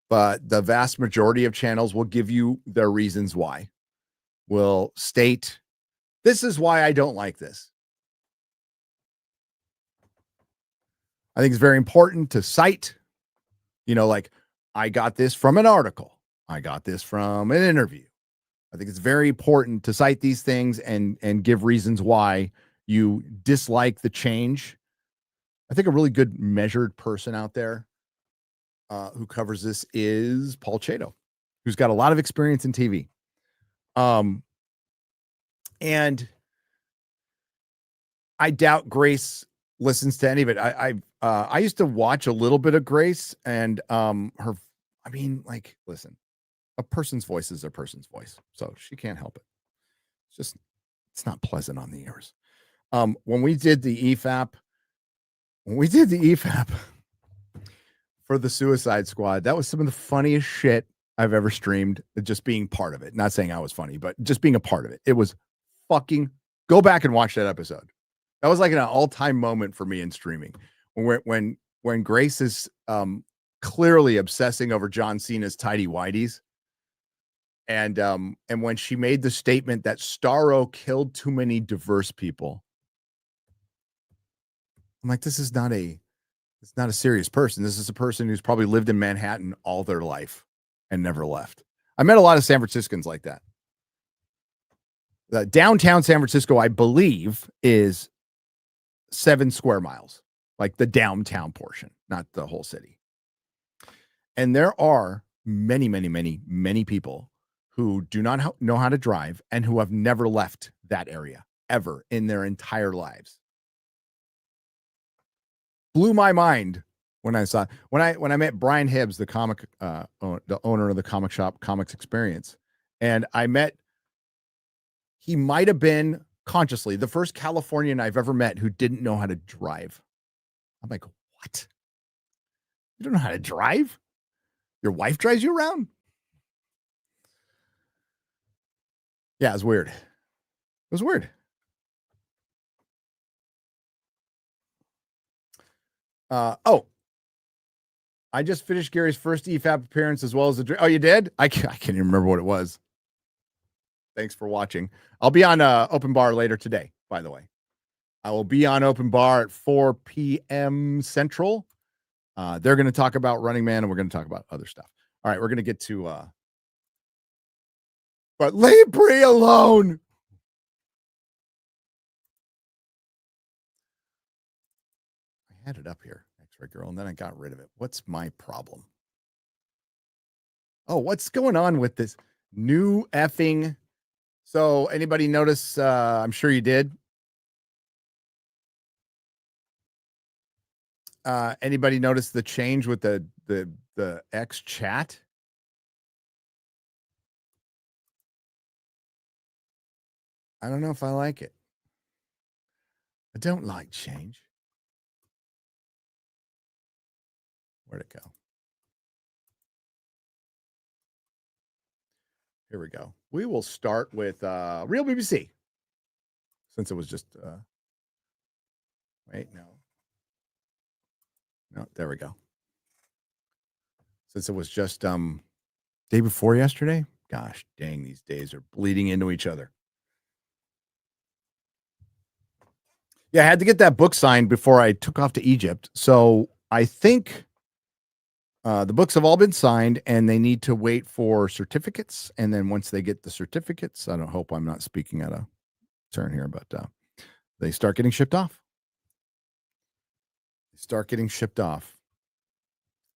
But the vast majority of channels will give you their reasons why. Will state, this is why I don't like this. I think it's very important to cite, like I got this from an article. I got this from an interview. I think it's very important to cite these things and give reasons why you dislike the change. I think a really good measured person out there who covers this is Paul Chato, who's got a lot of experience in TV. And I doubt Grace listens to any of it. I used to watch a little bit of Grace and listen, a person's voice is a person's voice, so she can't help it. It's not pleasant on the ears. When we did the EFAP for the Suicide Squad, that was some of the funniest shit I've ever streamed. Just being part of it, not saying I was funny, but just being a part of it. It was fucking. Go back and watch that episode. That was like an all-time moment for me in streaming. When Grace is clearly obsessing over John Cena's tidy whities. And when she made the statement that Starro killed too many diverse people, I'm like, it's not a serious person. This is a person who's probably lived in Manhattan all their life and never left. I met a lot of San Franciscans like that. The downtown San Francisco, I believe, is 7 square miles, like the downtown portion, not the whole city. And there are many, many, many, many people who do not know how to drive and who have never left that area ever in their entire lives. Blew my mind when I saw when I met Brian Hibbs, the owner of the comic shop Comics Experience, and he might have been consciously the first Californian I've ever met who didn't know how to drive. I'm like, what? You don't know how to drive? Your wife drives you around? Yeah, it was weird. It was weird. I just finished Gary's first EFAP appearance as well as the. Oh, you did? I can't even remember what it was. Thanks for watching. I'll be on Open Bar later today, by the way. I will be on Open Bar at 4 p.m. Central. They're going to talk about Running Man, and we're going to talk about other stuff. All right, we're going to get to but leave Brie alone. I had it up here, X-Ray Girl, and then I got rid of it. What's my problem? Oh, what's going on with this new effing? So anybody notice? I'm sure you did. Anybody notice the change with the X chat? I don't know if I like it. I don't like change. Where'd it go? Here we go. We will start with Real BBC. Since it was just wait, no, there we go. Since it was just day before yesterday. Gosh dang, these days are bleeding into each other. Yeah, I had to get that book signed before I took off to Egypt. So I think the books have all been signed and they need to wait for certificates. And then once they get the certificates, I don't hope I'm not speaking out of turn here, but they start getting shipped off.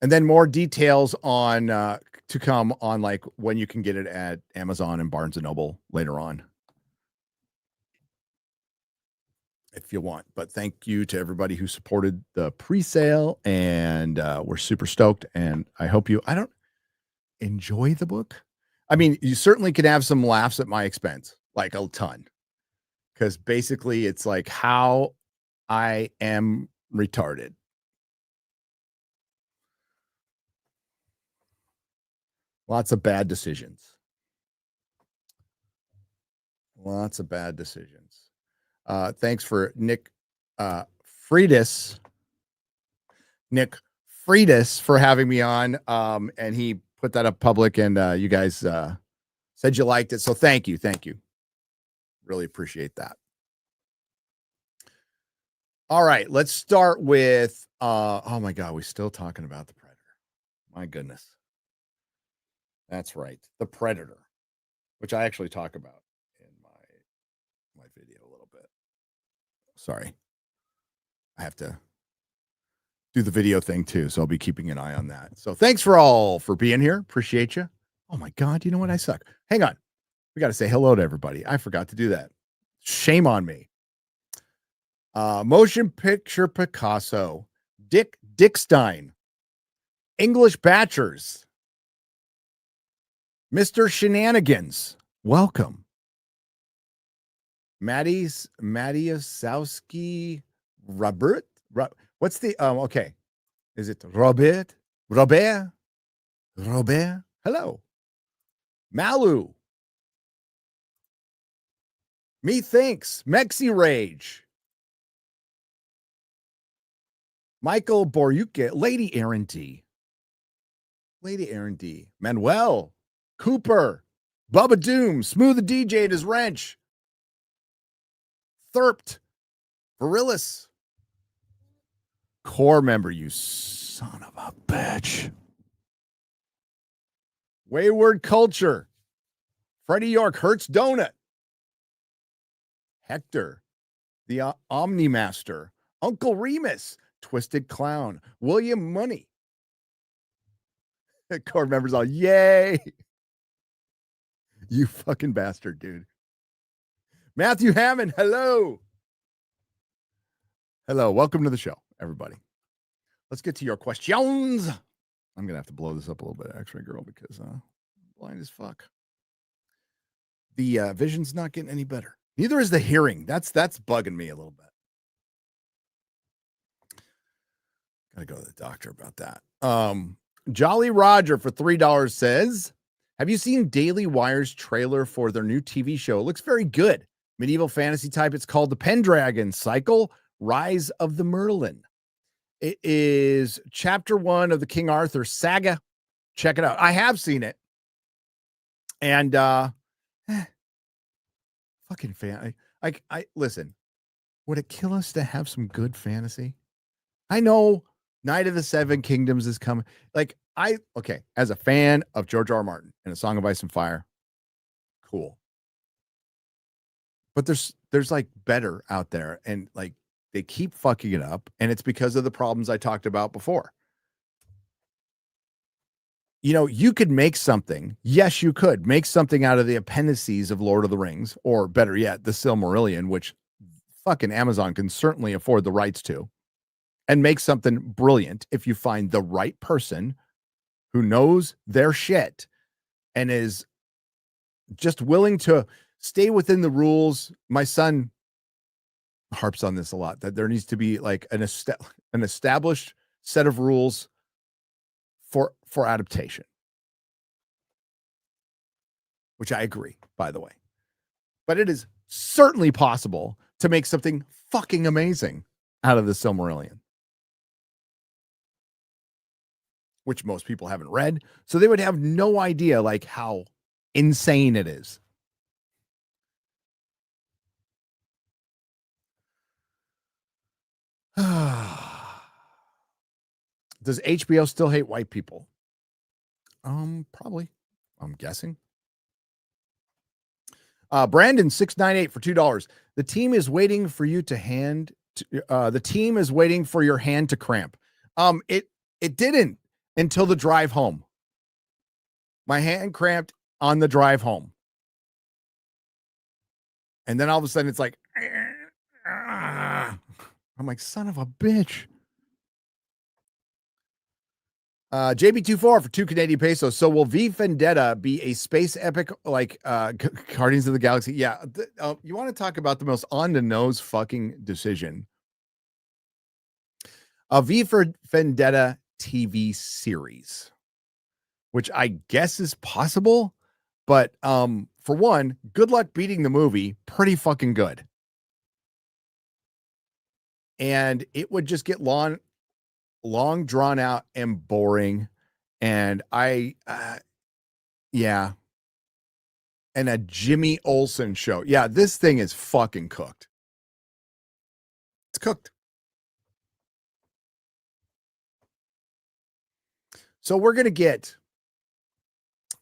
And then more details on to come on like when you can get it at Amazon and Barnes and Noble later on, if you want. But thank you to everybody who supported the pre-sale, and we're super stoked. And I hope I don't enjoy the book. I mean, you certainly can have some laughs at my expense, like a ton, because basically it's like how I am retarded. Lots of bad decisions. Thanks for Nick Friedis for having me on. And he put that up public, and you guys said you liked it. So thank you. Really appreciate that. All right, let's start with oh my God, we're still talking about the Predator. My goodness. That's right. The Predator, which I actually talk about in my video a little bit. Sorry. I have to do the video thing too, so I'll be keeping an eye on that. So thanks for being here. Appreciate you. Oh my God, you know what? I suck. Hang on. We got to say hello to everybody. I forgot to do that. Shame on me. Motion Picture Picasso, Dick Dickstein, English Batchers, Mr. Shenanigans, welcome. Matiasowski, Robert. What's the okay? Is it Robert? Hello, Malu. Methinks, Mexi Rage, Michael Boryuke, Lady Aaron D, Manuel Cooper, Bubba Doom, Smooth the DJ at his wrench, Thirpt, Virillis, core member, you son of a bitch, Wayward Culture, Freddie York, Hertz Donut, Hector, the Omnimaster, Uncle Remus, Twisted Clown, William Money. Core members all, yay. You fucking bastard, dude. Matthew Hammond, hello. Welcome to the show, everybody. Let's get to your questions. I'm going to have to blow this up a little bit, actually, girl, because I'm blind as fuck. The vision's not getting any better. Neither is the hearing. That's bugging me a little bit. Gotta go to the doctor about that. Jolly Roger for $3 says, have you seen Daily Wire's trailer for their new TV show? It looks very good. Medieval fantasy type. It's called The Pendragon Cycle, Rise of the Merlin. It is chapter 1 of the King Arthur saga. Check it out. I have seen it. And fucking fan. I listen. Would it kill us to have some good fantasy? I know Night of the Seven Kingdoms is coming. Okay, as a fan of George R. R. Martin and A Song of Ice and Fire, cool. But there's like better out there, and like they keep fucking it up, and it's because of the problems I talked about before. You know, you could make something. Yes, you could make something out of the appendices of Lord of the Rings, or better yet, the Silmarillion, which fucking Amazon can certainly afford the rights to, and make something brilliant if you find the right person who knows their shit and is just willing to stay within the rules. My son harps on this a lot, that there needs to be like an established set of rules for adaptation, which I agree, by the way. But it is certainly possible to make something fucking amazing out of the Silmarillion, which most people haven't read, so they would have no idea like how insane it is. Does HBO still hate white people? Probably. I'm guessing. Brandon 698 for $2. The team is waiting for you to hand. The team is waiting for your hand to cramp. It didn't until the drive home. My hand cramped on the drive home, and then all of a sudden it's like, I'm like, son of a bitch. JB24 for 2 Canadian pesos. So will V Vendetta be a space epic like Guardians of the Galaxy? Yeah. You want to talk about the most on the nose fucking decision? A V for Vendetta TV series, which I guess is possible, but for one, good luck beating the movie. Pretty fucking good. And it would just get long drawn out and boring. And yeah. And a Jimmy Olsen show. Yeah, this thing is fucking cooked. It's cooked. So we're going to get,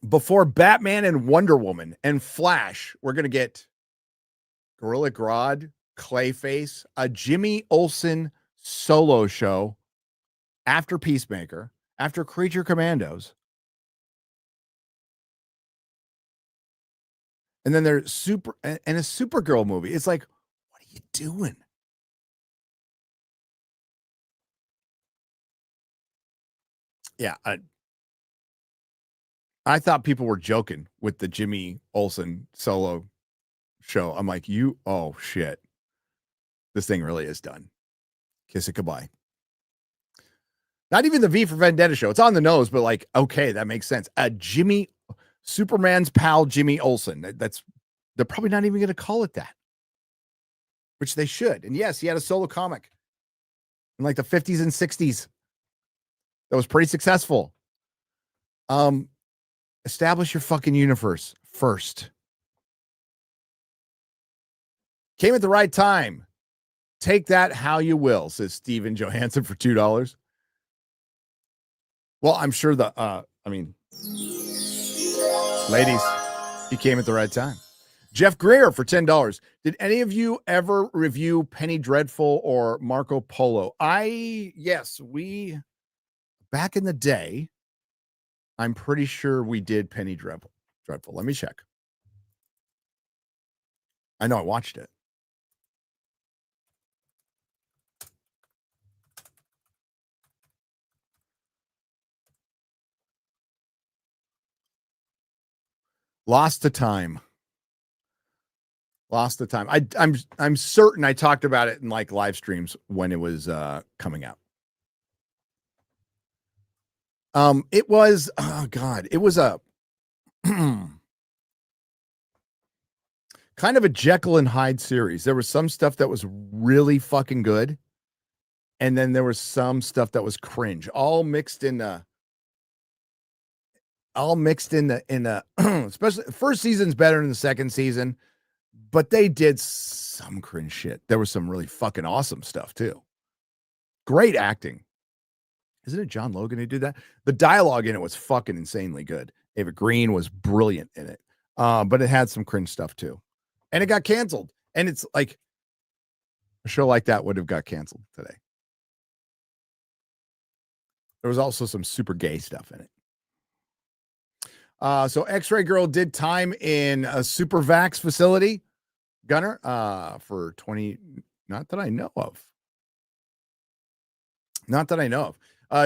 before Batman and Wonder Woman and Flash, we're going to get Gorilla Grodd, Clayface, a Jimmy Olsen solo show after Peacemaker, after Creature Commandos. And then there's a Supergirl movie. It's like, what are you doing? Yeah. I thought people were joking with the Jimmy Olsen solo show. I'm like, oh shit. This thing really is done. Kiss it goodbye. Not even the V for Vendetta show. It's on the nose, but like, okay, that makes sense. Superman's pal, Jimmy Olsen. They're probably not even going to call it that, which they should. And yes, he had a solo comic in like the 50s and 60s that was pretty successful. Establish your fucking universe first. Came at the right time. Take that how you will, says Steven Johansson for $2. Well, I'm sure ladies, he came at the right time. Jeff Greer for $10. Did any of you ever review Penny Dreadful or Marco Polo? Yes, we, back in the day, I'm pretty sure we did Penny Dreadful. Let me check. I know I watched it. Lost the time. I'm certain I talked about it in like live streams when it was coming out. It was, oh God, it was a kind of a Jekyll and Hyde series. There was some stuff that was really fucking good, and then there was some stuff that was cringe, all mixed in the especially the first season's better than the second season, but they did some cringe shit. There was some really fucking awesome stuff too. Great acting. Isn't it John Logan who did that? The dialogue in it was fucking insanely good. Ava Green was brilliant in it. But it had some cringe stuff too. And it got canceled. And it's like a show like that would have got canceled today. There was also some super gay stuff in it. So X-Ray Girl did time in a Super Vax facility, Gunner, for 20, not that I know of.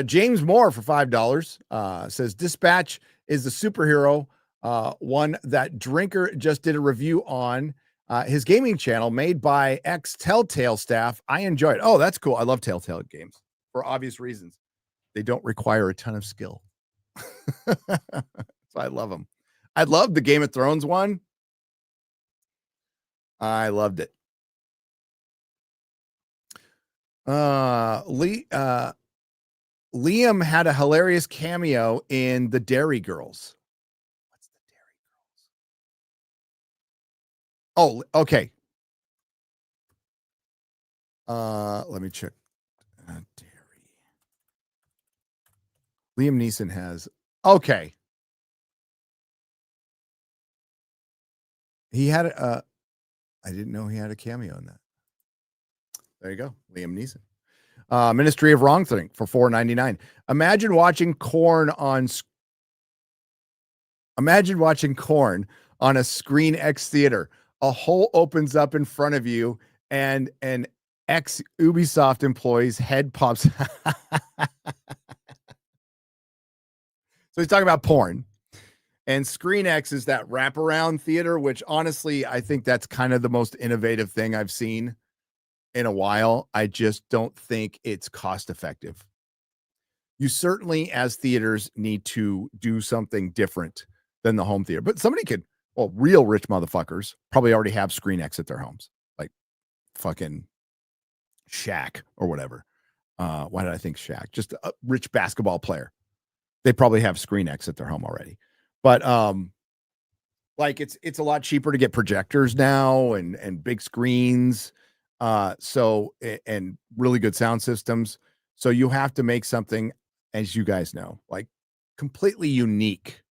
James Moore for $5 says Dispatch is the superhero, one that Drinker just did a review on his gaming channel made by ex-Telltale staff. I enjoy it. Oh, that's cool. I love Telltale games for obvious reasons. They don't require a ton of skill. So I love them. I love the Game of Thrones one. I loved it. Liam had a hilarious cameo in The Dairy Girls. What's The Dairy Girls? Oh, okay. Let me check. Dairy. Liam Neeson has. Okay. He had a. I didn't know he had a cameo in that. There you go, Liam Neeson. Ministry of Wrong Thing for $4.99. Imagine watching Corn on a Screen X theater. A hole opens up in front of you, and an ex Ubisoft employee's head pops. So he's talking about porn. And Screen X is that wraparound theater, which honestly, I think that's kind of the most innovative thing I've seen in a while. I just don't think it's cost effective. You certainly, as theaters, need to do something different than the home theater. But somebody could, well, real rich motherfuckers probably already have Screen X at their homes, like fucking Shaq or whatever. Why did I think Shaq? Just a rich basketball player. They probably have Screen X at their home already. But like it's a lot cheaper to get projectors now and big screens. So and really good sound systems. So you have to make something, as you guys know, like completely unique,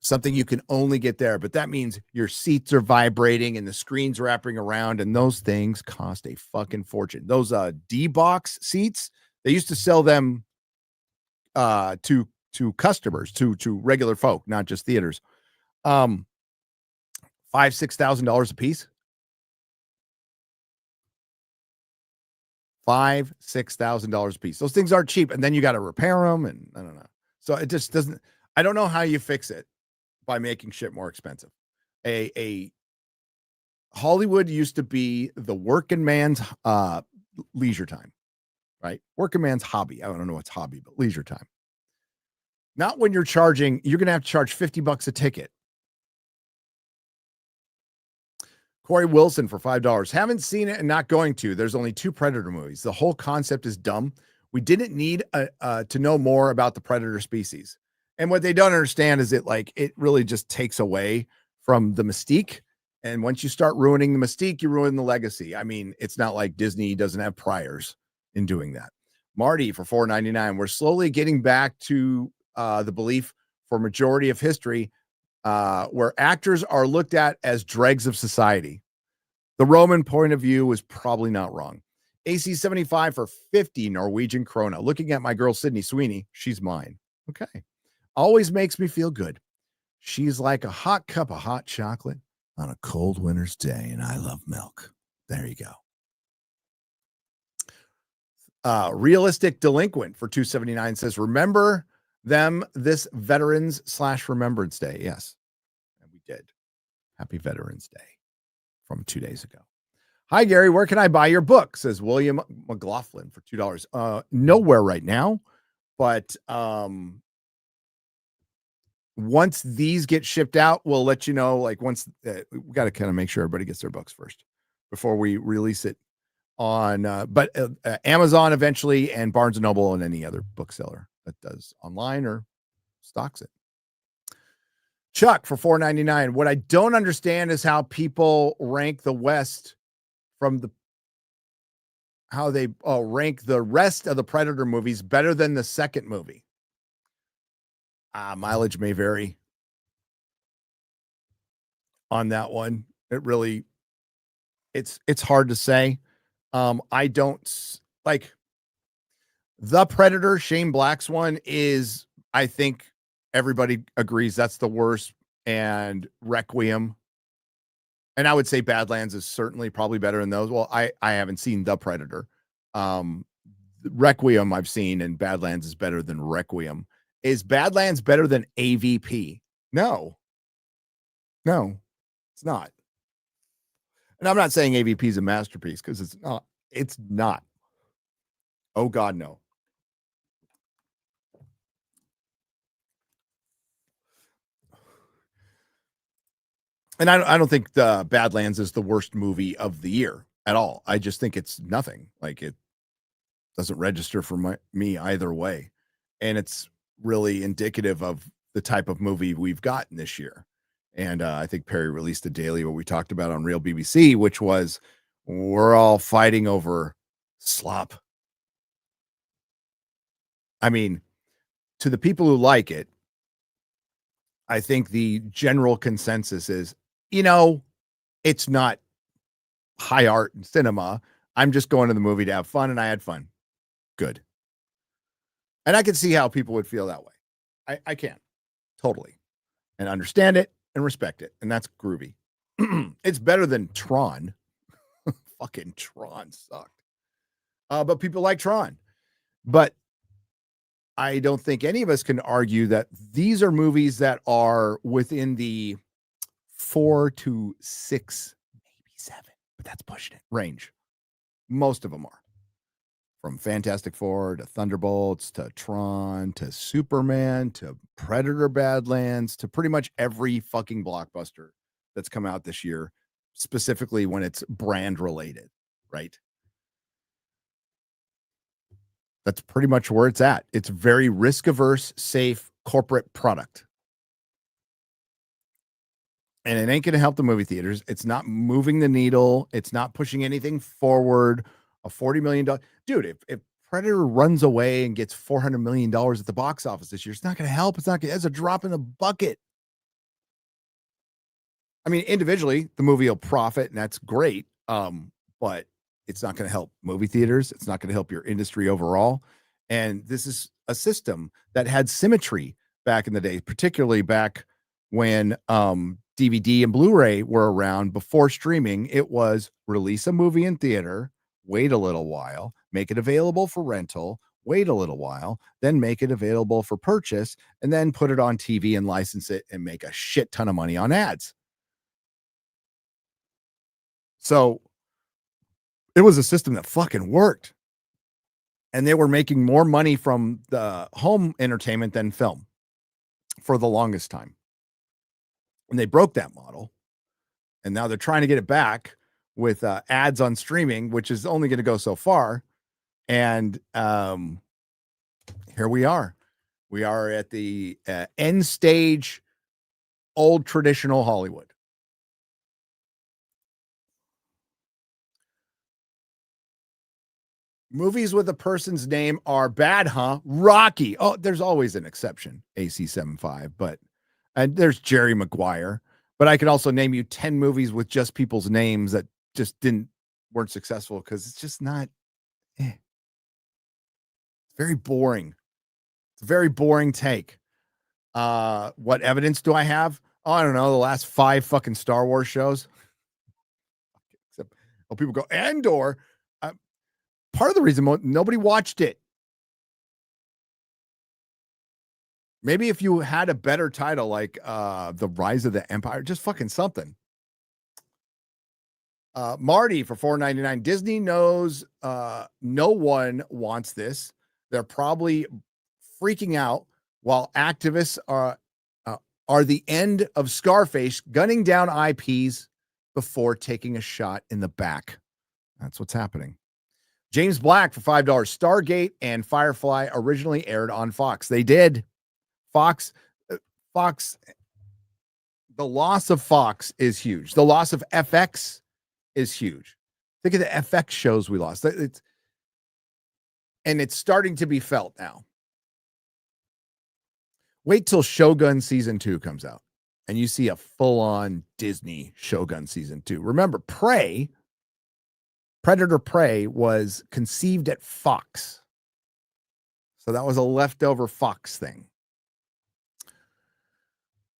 something you can only get there. But that means your seats are vibrating and the screen's wrapping around, and those things cost a fucking fortune. Those D-box seats, they used to sell them to customers, to regular folk, not just theaters. $5,000-$6,000 a piece. $5,000-$6,000 a piece. Those things aren't cheap, and then you got to repair them, and I don't know. So it just doesn't. I don't know how you fix it by making shit more expensive. A Hollywood used to be the working man's leisure time, right? Working man's hobby. I don't know what's hobby, but leisure time. Not when you're charging. You're going to have to charge $50 a ticket. Corey Wilson for $5. Haven't seen it and not going to. There's only 2 Predator movies. The whole concept is dumb. We didn't need to know more about the Predator species. And what they don't understand is it really just takes away from the mystique. And once you start ruining the mystique, you ruin the legacy. I mean, it's not like Disney doesn't have priors in doing that. Marty for $4.99. We're slowly getting back to the belief for majority of history where actors are looked at as dregs of society. The Roman point of view is probably not wrong. AC 75 for 50 Norwegian krona. Looking at my girl, Sydney Sweeney. She's mine. Okay. Always makes me feel good. She's like a hot cup of hot chocolate on a cold winter's day, and I love milk. There you go. Realistic Delinquent for $2.79 says, remember them this Veterans/Remembrance Day. Yes, and we did. Happy Veterans Day from 2 days ago. Hi, Gary. Where can I buy your book? Says William McLaughlin for $2. Nowhere right now, but once these get shipped out, we'll let you know. Like once we got to kind of make sure everybody gets their books first before we release it on, but Amazon eventually, and Barnes and Noble, and any other bookseller that does online or stocks it. Chuck for $4.99. What I don't understand is how people rank the West from how they rank the rest of the Predator movies better than the second movie. Mileage may vary on that one. It really, it's hard to say. I don't like the Predator. Shane Black's one is, I think everybody agrees that's the worst, and Requiem. And I would say Badlands is certainly probably better than those. Well, I haven't seen the Predator. Requiem I've seen, and Badlands is better than Requiem. Is Badlands better than AVP? No, it's not. And I'm not saying AVP is a masterpiece, because it's not. It's not. Oh God, no. And I don't think the Badlands is the worst movie of the year at all. I just think it's nothing. Like, it doesn't register for me either way. And it's really indicative of the type of movie we've gotten this year. And I think Perry released a daily what we talked about on Real BBC, which was we're all fighting over slop. I mean, to the people who like it, I think the general consensus is, it's not high art and cinema. I'm just going to the movie to have fun, and I had fun. Good. And I can see how people would feel that way. I can. Totally. And understand it and respect it. And that's groovy. It's better than Tron. Fucking Tron sucked. But people like Tron. But I don't think any of us can argue that these are movies that are within the 4 to 6, maybe 7, but that's pushing it, range. Most of them are. From Fantastic Four to Thunderbolts to Tron to Superman to Predator Badlands to pretty much every fucking blockbuster that's come out this year, specifically when it's brand related, right? That's pretty much where it's at. It's very risk averse, safe corporate product. And it ain't going to help the movie theaters. It's not moving the needle. It's not pushing anything forward. A $40 million. Dude, if Predator runs away and gets $400 million at the box office this year, it's not going to help. It's a drop in the bucket. I mean, individually, the movie will profit, and that's great. But it's not going to help movie theaters. It's not going to help your industry overall. And this is a system that had symmetry back in the day, particularly back when DVD and Blu-ray were around before streaming. It was release a movie in theater, wait a little while, make it available for rental, wait a little while, then make it available for purchase, and then put it on TV and license it and make a shit ton of money on ads. So it was a system that fucking worked. And they were making more money from the home entertainment than film for the longest time. And they broke that model. And now they're trying to get it back with ads on streaming, which is only going to go so far. And here we are. We are at the end stage, old traditional Hollywood. Movies with a person's name are bad, huh? Rocky. Oh, there's always an exception, AC75, but and there's Jerry Maguire. But I could also name you 10 movies with just people's names that just weren't successful because it's just not. It's very boring. It's a very boring take. What evidence do I have? Oh, I don't know. The last 5 fucking Star Wars shows. Except, people go Andor. Part of the reason nobody watched it. Maybe if you had a better title like The Rise of the Empire, just fucking something. Marty for $4.99. Disney knows no one wants this. They're probably freaking out while activists are the end of Scarface gunning down IPs before taking a shot in the back. That's what's happening. James Black for $5. Stargate and Firefly originally aired on Fox. They did. Fox, the loss of Fox is huge. The loss of FX is huge. Think of the FX shows we lost. And it's starting to be felt now. Wait till Shogun Season 2 comes out and you see a full-on Disney Shogun Season 2. Remember, Predator Prey was conceived at Fox. So that was a leftover Fox thing.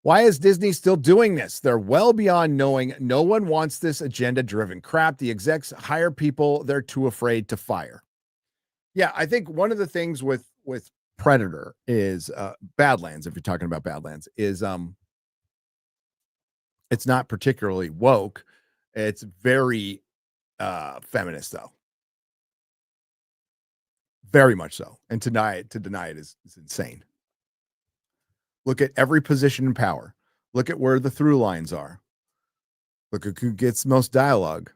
Why is Disney still doing this? They're well beyond knowing no one wants this agenda-driven crap. The execs hire people they're too afraid to fire. Yeah, I think one of the things with Predator is Badlands, if you're talking about Badlands, is it's not particularly woke. It's very feminist though, very much so, and to deny it is insane. Look at every position in power. Look at where the through lines are. Look at who gets most dialogue.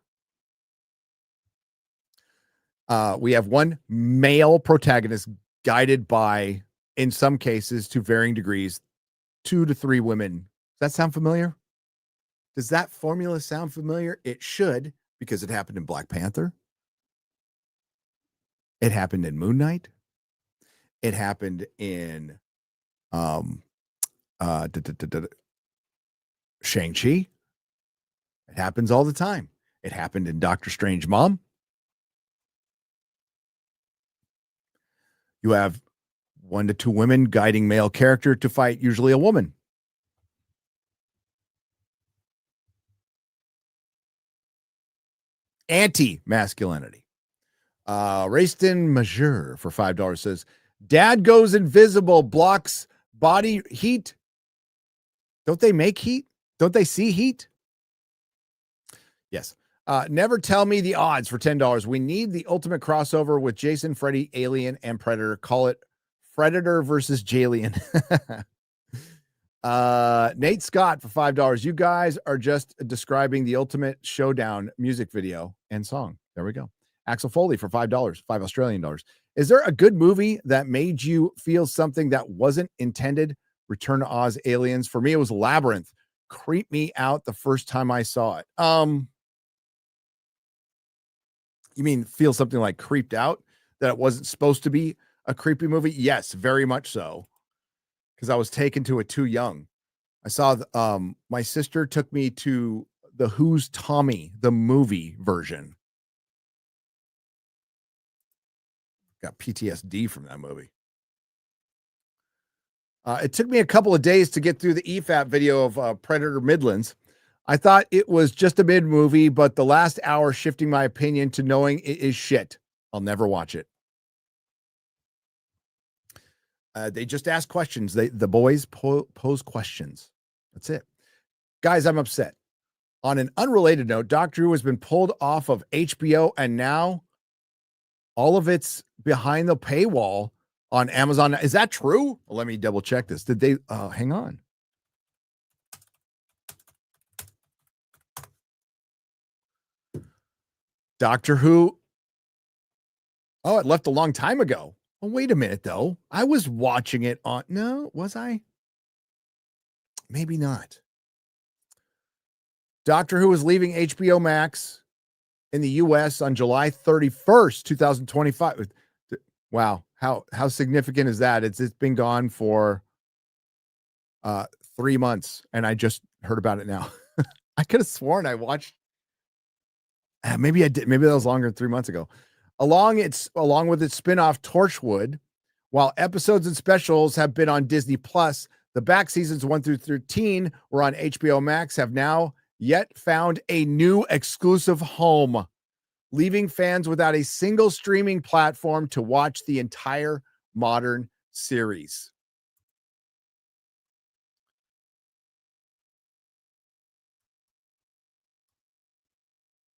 We have one male protagonist guided by, in some cases, to varying degrees, 2 to 3 women. Does that sound familiar? Does that formula sound familiar? It should, because it happened in Black Panther. It happened in Moon Knight. It happened in Shang-Chi. It happens all the time. It happened in Doctor Strange Mom. You have 1 to 2 women guiding male character to fight, usually a woman. Anti-masculinity. Rayston Majeur for $5 says, Dad goes invisible, blocks body heat. Don't they make heat? Don't they see heat? Yes. Never tell me the odds for $10. We need the ultimate crossover with Jason, Freddy, Alien, and Predator. Call it Predator versus Jalian. Nate Scott for $5. You guys are just describing the ultimate showdown music video and song. There we go. Axel Foley for $5, 5 Australian dollars. Is there a good movie that made you feel something that wasn't intended? Return to Oz, Aliens. For me, it was Labyrinth. Creeped me out the first time I saw it. You mean feel something like creeped out? That it wasn't supposed to be a creepy movie? Yes, very much so. Because I was taken to it too young. I saw my sister took me to the Who's Tommy, the movie version. Got PTSD from that movie. It took me a couple of days to get through the EFAP video of Predator Midlands. I thought it was just a mid movie, but the last hour shifting my opinion to knowing it is shit. I'll never watch it. They just ask questions. The boys pose questions. That's it. Guys, I'm upset. On an unrelated note, Doctor Who has been pulled off of HBO, and now all of it's behind the paywall on Amazon. Is that true? Well, let me double check this. Did they hang on? Doctor Who. Oh, it left a long time ago. Well, wait a minute, though. I was watching it on. No, was I? Maybe not. Doctor Who is leaving HBO Max in the US on July 31st, 2025. Wow. How significant is that? It's been gone for 3 months, and I just heard about it now. I could have sworn I watched. Maybe I did. Maybe that was longer than 3 months ago. Along with its spinoff Torchwood, while episodes and specials have been on Disney Plus, the back seasons 1 through 13 were on HBO Max, have now yet found a new exclusive home, leaving fans without a single streaming platform to watch the entire modern series.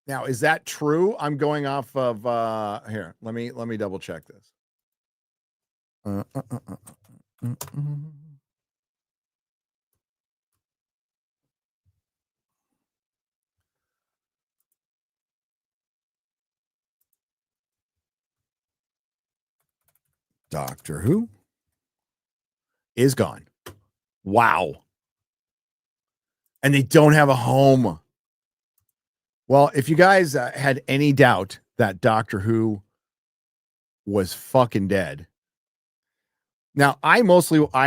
Now, is that true? I'm going off of here. Let me double check this. Doctor Who is gone. Wow. And they don't have a home. Well, if you guys had any doubt that Doctor Who was fucking dead. Now, I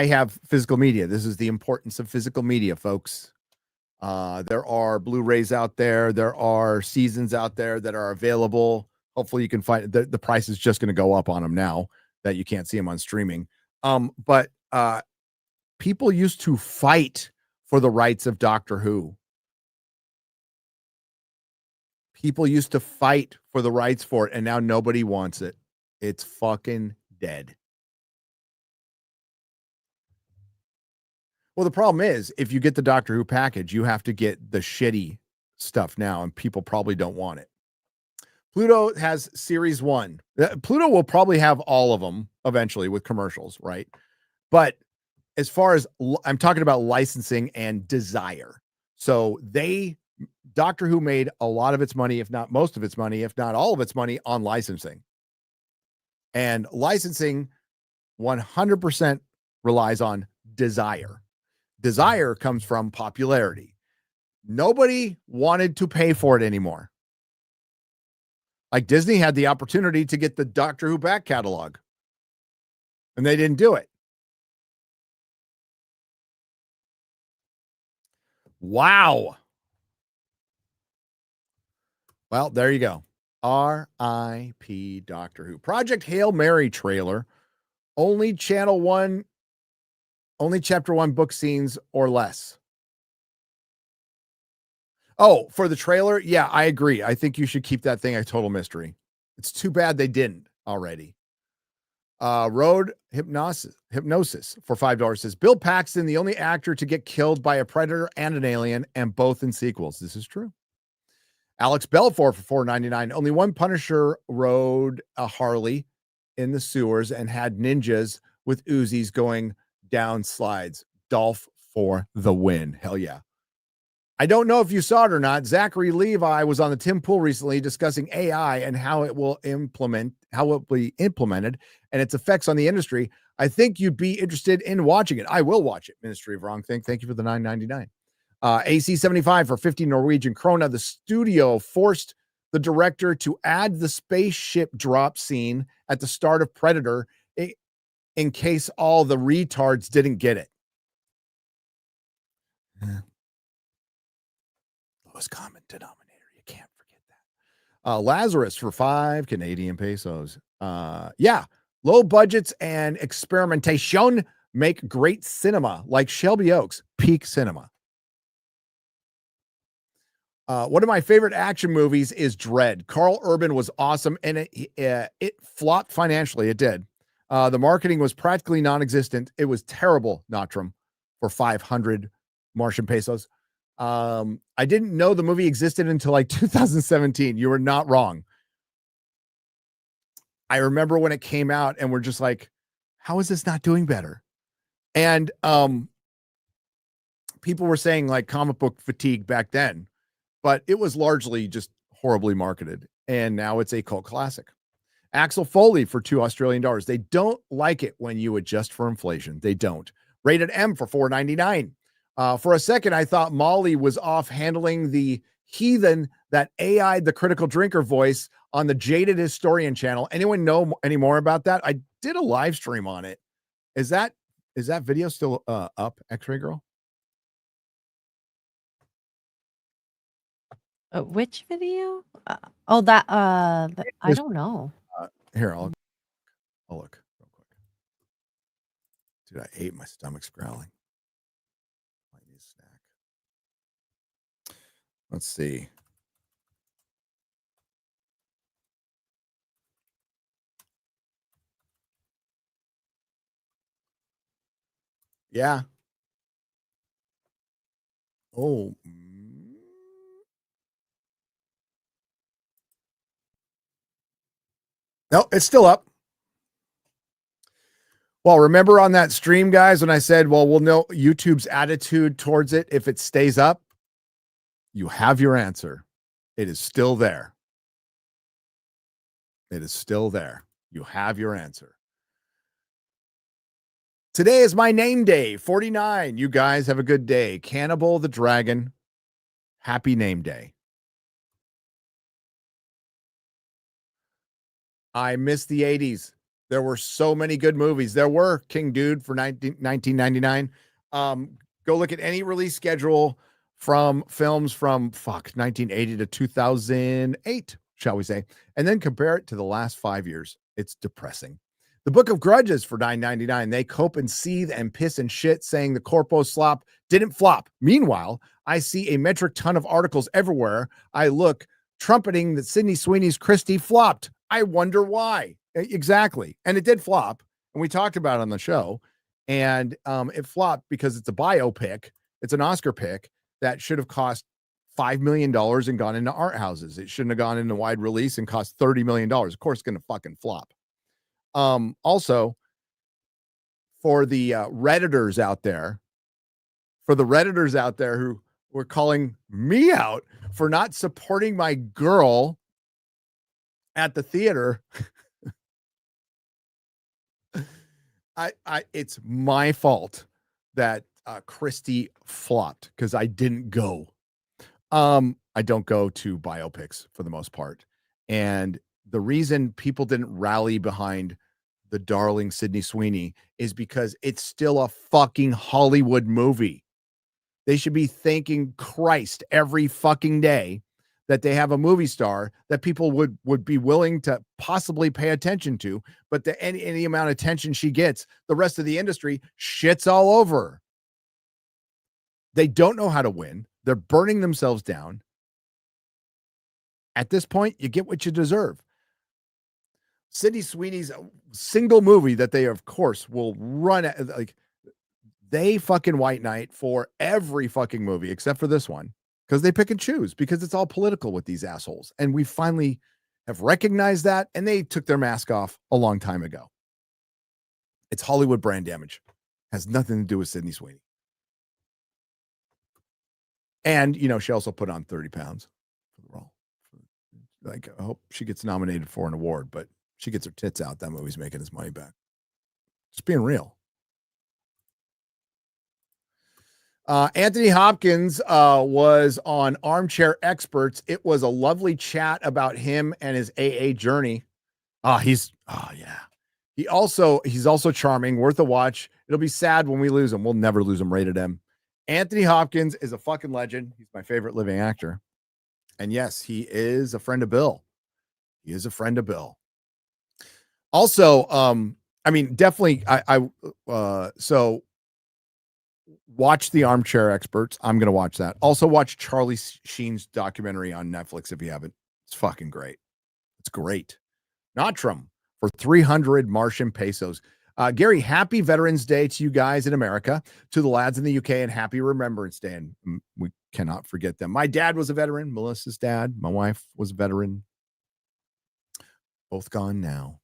have physical media. This is the importance of physical media, folks. There are Blu-rays out there. There are seasons out there that are available. Hopefully you can find the price is just going to go up on them now that you can't see them on streaming. But people used to fight for the rights of Doctor Who. People used to fight for the rights for it, and now nobody wants it. It's fucking dead. Well, the problem is, if you get the Doctor Who package, you have to get the shitty stuff now, and people probably don't want it. Pluto has series 1. Pluto will probably have all of them eventually with commercials, right? But as far as I'm talking about licensing and desire. So Doctor Who made a lot of its money, if not most of its money, if not all of its money on licensing. And licensing 100% relies on desire. Desire comes from popularity. Nobody wanted to pay for it anymore. Like Disney had the opportunity to get the Doctor Who back catalog, and they didn't do it. Wow. Well, there you go. R.I.P. Doctor Who. Project Hail Mary trailer. Only chapter one book scenes or less. Oh, for the trailer? Yeah, I agree. I think you should keep that thing a total mystery. It's too bad they didn't already. Road hypnosis for $5 says Bill Paxton, the only actor to get killed by a predator and an alien, and both in sequels. This is true. Alex Belfort for $4.99. Only one Punisher rode a Harley in the sewers and had ninjas with Uzis going down slides. Dolph for the win. Hell yeah. I don't know if you saw it or not. Zachary Levi was on the Tim Pool recently discussing AI and how it will be implemented and its effects on the industry. I think you'd be interested in watching it. I will watch it. Ministry of Wrong Thing. Thank you for the $9.99. AC75 for 50 Norwegian krona. The studio forced the director to add the spaceship drop scene at the start of Predator in case all the retards didn't get it. Lowest common denominator. You can't forget that. Lazarus for 5 Canadian pesos. Yeah. Low budgets and experimentation make great cinema, like Shelby Oaks, peak cinema. One of my favorite action movies is Dread. Carl Urban was awesome, and it flopped financially. It did. The marketing was practically non-existent. It was terrible, Notram, for 500 Martian pesos. I didn't know the movie existed until like 2017. You were not wrong. I remember when it came out and we're just like, how is this not doing better? And people were saying like comic book fatigue back then, but it was largely just horribly marketed. And now it's a cult classic. Axel Foley for $2 Australian. They don't like it when you adjust for inflation. They don't. Rated M for $4.99. For a second, I thought Molly was off handling the heathen that AI'd the critical drinker voice on the Jaded Historian channel. Anyone know any more about that? I did a live stream on it. Is that video still up, X-Ray Girl? Which video? I don't know. Here, I'll look real quick. Dude, I ate my stomach's growling. I need a snack. Let's see. Yeah. Oh. No, it's still up. Well, remember on that stream, guys, when I said, well, we'll know YouTube's attitude towards it if it stays up? You have your answer. It is still there. It is still there. You have your answer. Today is my name day, 49. You guys have a good day. Cannibal the Dragon, happy name day. I miss the 80s. There were so many good movies. There were King Dude for 1999. Go look at any release schedule from films from 1980 to 2008, shall we say, and then compare it to the last 5 years. It's depressing. The Book of Grudges for $9.99. They cope and seethe and piss and shit, saying the corpo slop didn't flop. Meanwhile, I see a metric ton of articles everywhere I look trumpeting that Sydney Sweeney's Christie flopped. I wonder why. Exactly. And it did flop. And we talked about it on the show. And it flopped because it's a biopic. It's an Oscar pick that should have cost $5 million and gone into art houses. It shouldn't have gone into wide release and cost $30 million. Of course, it's going to fucking flop. Also, for the Redditors out there, who were calling me out for not supporting my girl at the theater, it's my fault that Christie flopped because I didn't go. I don't go to biopics for the most part. And the reason people didn't rally behind the darling Sydney Sweeney is because it's still a fucking Hollywood movie. They should be thanking Christ every fucking day that they have a movie star that people would be willing to possibly pay attention to, but any amount of attention she gets, the rest of the industry shits all over her. They don't know how to win. They're burning themselves down. At this point, you get what you deserve. Sydney Sweeney's single movie that they, of course, will run at, like, they fucking white knight for every fucking movie except for this one, because they pick and choose, because it's all political with these assholes. And we finally have recognized that, and they took their mask off a long time ago. It's Hollywood brand damage. Has nothing to do with Sydney Sweeney. And, you know, she also put on 30 pounds for the role. Like, I hope she gets nominated for an award, but she gets her tits out, that movie's making his money back. Just being real. Anthony Hopkins was on Armchair Experts. It was a lovely chat about him and his AA journey. He's also charming, worth a watch. It'll be sad when we lose him. We'll never lose him. Rated M. Anthony Hopkins is a fucking legend. He's my favorite living actor. And yes, he is a friend of Bill. He is a friend of Bill. Also, I mean, definitely, so watch the Armchair Experts. I'm going to watch that. Also watch Charlie Sheen's documentary on Netflix if you haven't. It's fucking great. It's great. Notrum for 300 Martian pesos. Gary, happy Veterans Day to you guys in America, to the lads in the UK, and happy Remembrance Day. And we cannot forget them. My dad was a veteran. Melissa's dad. My wife was a veteran. Both gone now.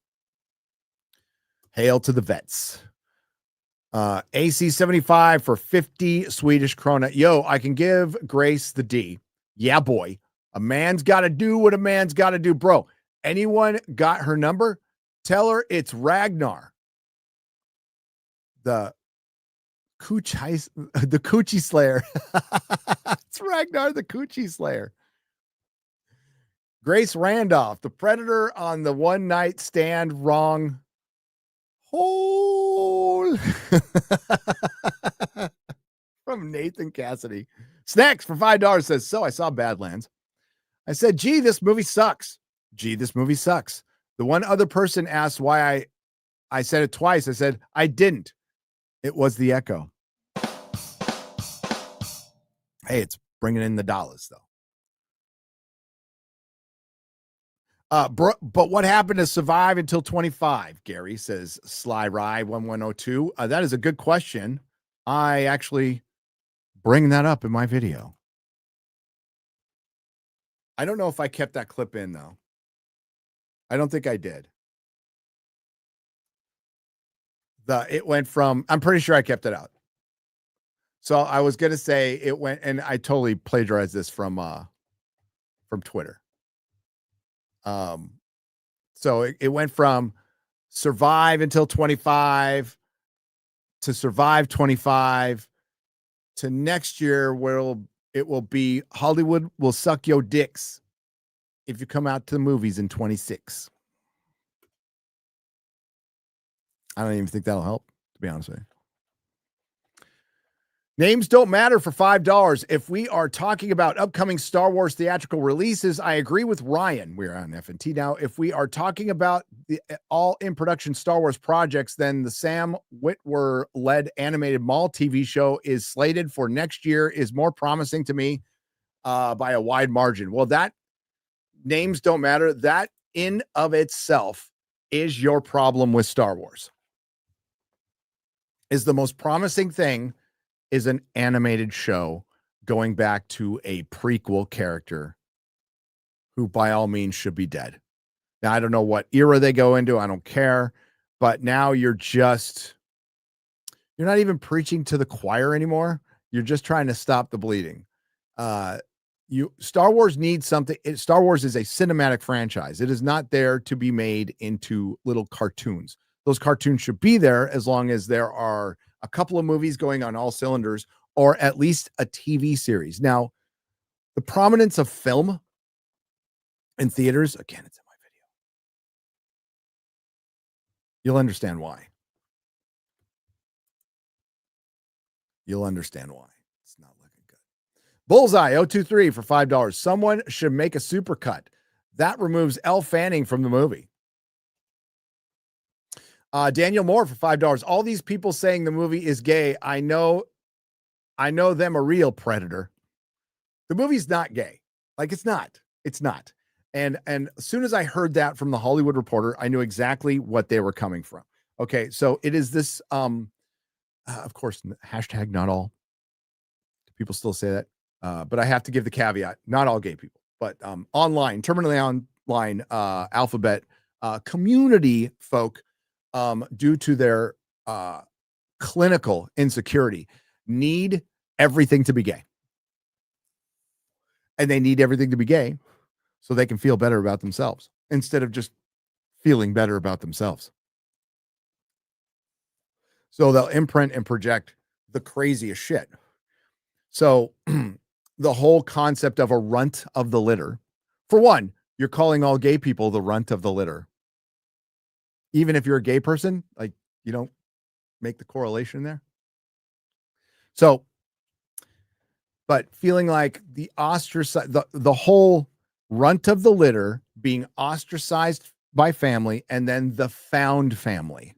Hail to the vets. AC 75 for 50 Swedish krona. Yo, I can give Grace the D. Yeah, boy. A man's got to do what a man's got to do. Bro, anyone got her number? Tell her it's Ragnar. The Coochie Slayer. It's Ragnar, the Coochie Slayer. Grace Randolph, the predator on the one night stand wrong. Hole. From Nathan Cassidy. Snacks for $5 says, so I saw Badlands. I said, gee, this movie sucks. Gee, this movie sucks. The one other person asked why I said it twice. I said, I didn't. It was the echo. Hey, it's bringing in the dollars, though. But what happened to survive until 25? Gary says, Sly Rye 1102. That is a good question. I actually bring that up in my video. I don't know if I kept that clip in, though. I don't think I did. It went from, I'm pretty sure I kept it out. So I was going to say it went, and I totally plagiarized this from Twitter. So it went from survive until 25 to survive 25 to next year where it will be Hollywood will suck your dicks if you come out to the movies in 26. I don't even think that'll help, to be honest with you. Names don't matter for $5. If we are talking about upcoming Star Wars theatrical releases, I agree with Ryan. We're on FNT now. If we are talking about the all in production Star Wars projects, then the Sam Witwer-led animated mall TV show is slated for next year is more promising to me by a wide margin. Well, that names don't matter. That in of itself is your problem with Star Wars. Is the most promising thing is an animated show going back to a prequel character who by all means should be dead. Now, I don't know what era they go into. I don't care. But now you're not even preaching to the choir anymore. You're just trying to stop the bleeding. Star Wars needs something. Star Wars is a cinematic franchise. It is not there to be made into little cartoons. Those cartoons should be there as long as there are a couple of movies going on all cylinders, or at least a TV series. Now, the prominence of film in theaters, again, it's in my video. You'll understand why. You'll understand why. It's not looking. Bullseye 023 for $5. Someone should make a supercut. That removes Elle Fanning from the movie. Daniel Moore for $5. All these people saying the movie is gay. I know them a real predator. The movie's not gay. Like, it's not. It's not. And as soon as I heard that from the Hollywood Reporter, I knew exactly what they were coming from. Okay, so it is this, of course, hashtag not all. People still say that. But I have to give the caveat, not all gay people, but online, terminally online, alphabet community folk, due to their clinical insecurity, need everything to be gay. And they need everything to be gay so they can feel better about themselves instead of just feeling better about themselves. So they'll imprint and project the craziest shit. So the whole concept of a runt of the litter, for one, you're calling all gay people the runt of the litter. Even if you're a gay person, like, you don't make the correlation there. So, but feeling like the whole runt of the litter being ostracized by family, and then the found family.